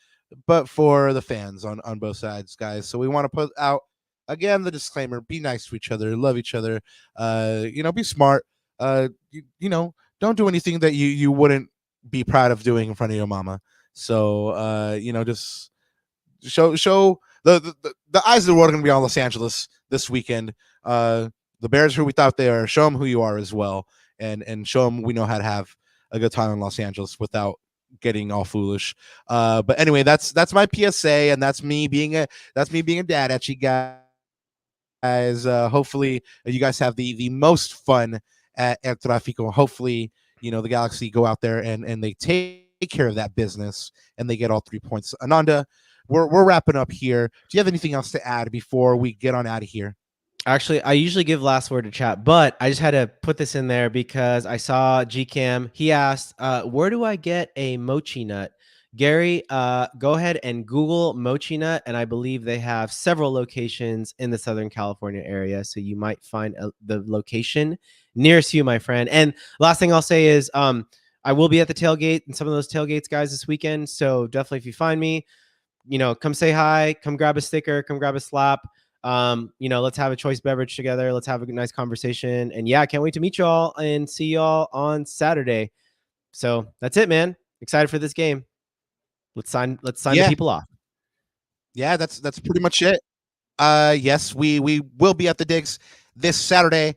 but for the fans on both sides, guys. So we want to put out, again, the disclaimer: be nice to each other, love each other, be smart. Don't do anything that you wouldn't be proud of doing in front of your mama. So, just show the eyes of the world are going to be on Los Angeles this weekend. The Bears, who we thought they are, show them who you are as well, and show them we know how to have a good time in Los Angeles without getting all foolish. But anyway, that's my PSA, and that's me being a dad at you guys. Hopefully, you guys have the most fun at Trafico. Hopefully, the Galaxy go out there and they take care of that business and they get all 3 points. Ananda, we're wrapping up here. Do you have anything else to add before we get on out of here? Actually, I usually give last word to chat, but I just had to put this in there because I saw GCam. He asked, where do I get a mochi nut? Gary, go ahead and Google mochi nut, and I believe they have several locations in the Southern California area, so you might find the location nearest you, my friend. And last thing I'll say is I will be at the tailgate and some of those tailgates, guys, this weekend, so definitely if you find me, come say hi, come grab a sticker, come grab a slap. Let's have a choice beverage together. Let's have a nice conversation. And yeah, I can't wait to meet y'all and see y'all on Saturday. So that's it, man. Excited for this game. Let's sign the people off. Yeah, that's pretty much it. Yes, we will be at the digs this Saturday.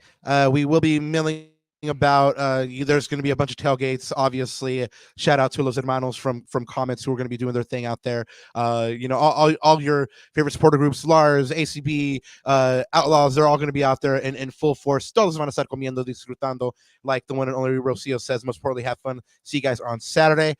We will be milling about there's going to be a bunch of tailgates. Obviously, shout out to Los Hermanos from Comets who are going to be doing their thing out there. All your favorite supporter groups, Lars, ACB, Outlaws, they're all going to be out there in full force. Todos van a estar comiendo, disfrutando, like the one and only Rocio says. Most importantly, have fun. See you guys on Saturday.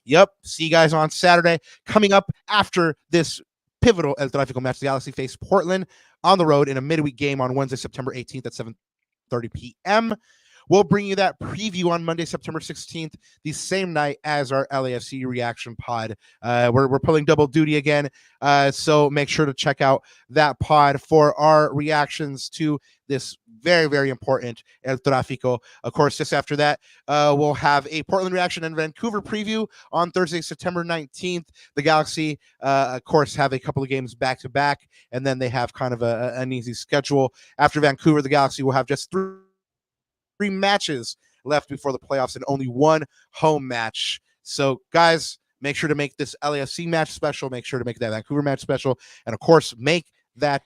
Yep. See you guys on Saturday. Coming up after this pivotal El Trafico match, the Galaxy face Portland on the road in a midweek game on Wednesday, September 18th at 7:30 p.m. We'll bring you that preview on Monday, September 16th, the same night as our LAFC reaction pod. We're pulling double duty again, so make sure to check out that pod for our reactions to this very, very important El Trafico. Of course, just after that, we'll have a Portland reaction and Vancouver preview on Thursday, September 19th. The Galaxy, of course, have a couple of games back-to-back, and then they have kind of an easy schedule. After Vancouver, the Galaxy will have just three matches left before the playoffs and only one home match. So, guys, make sure to make this LAFC match special. Make sure to make that Vancouver match special. And, of course, make that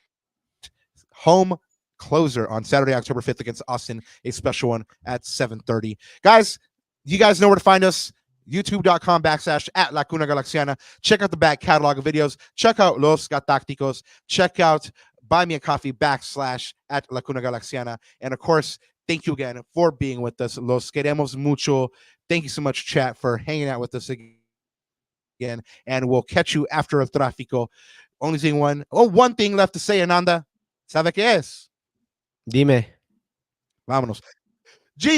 home closer on Saturday, October 5th against Austin, a special one at 7:30. Guys, you guys know where to find us. youtube.com/@LaCunaGalaxiana. Check out the back catalog of videos. Check out Los Gatácticos. Check out Buy Me a Coffee /@LaCunaGalaxiana. And, of course, thank you again for being with us. Los queremos mucho. Thank you so much, chat, for hanging out with us again. And we'll catch you after El Trafico. Only thing one thing left to say, Ananda. ¿Sabe qué es? Dime. Vámonos. G's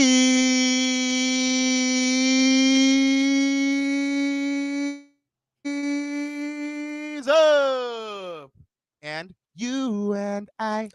up. And you and I.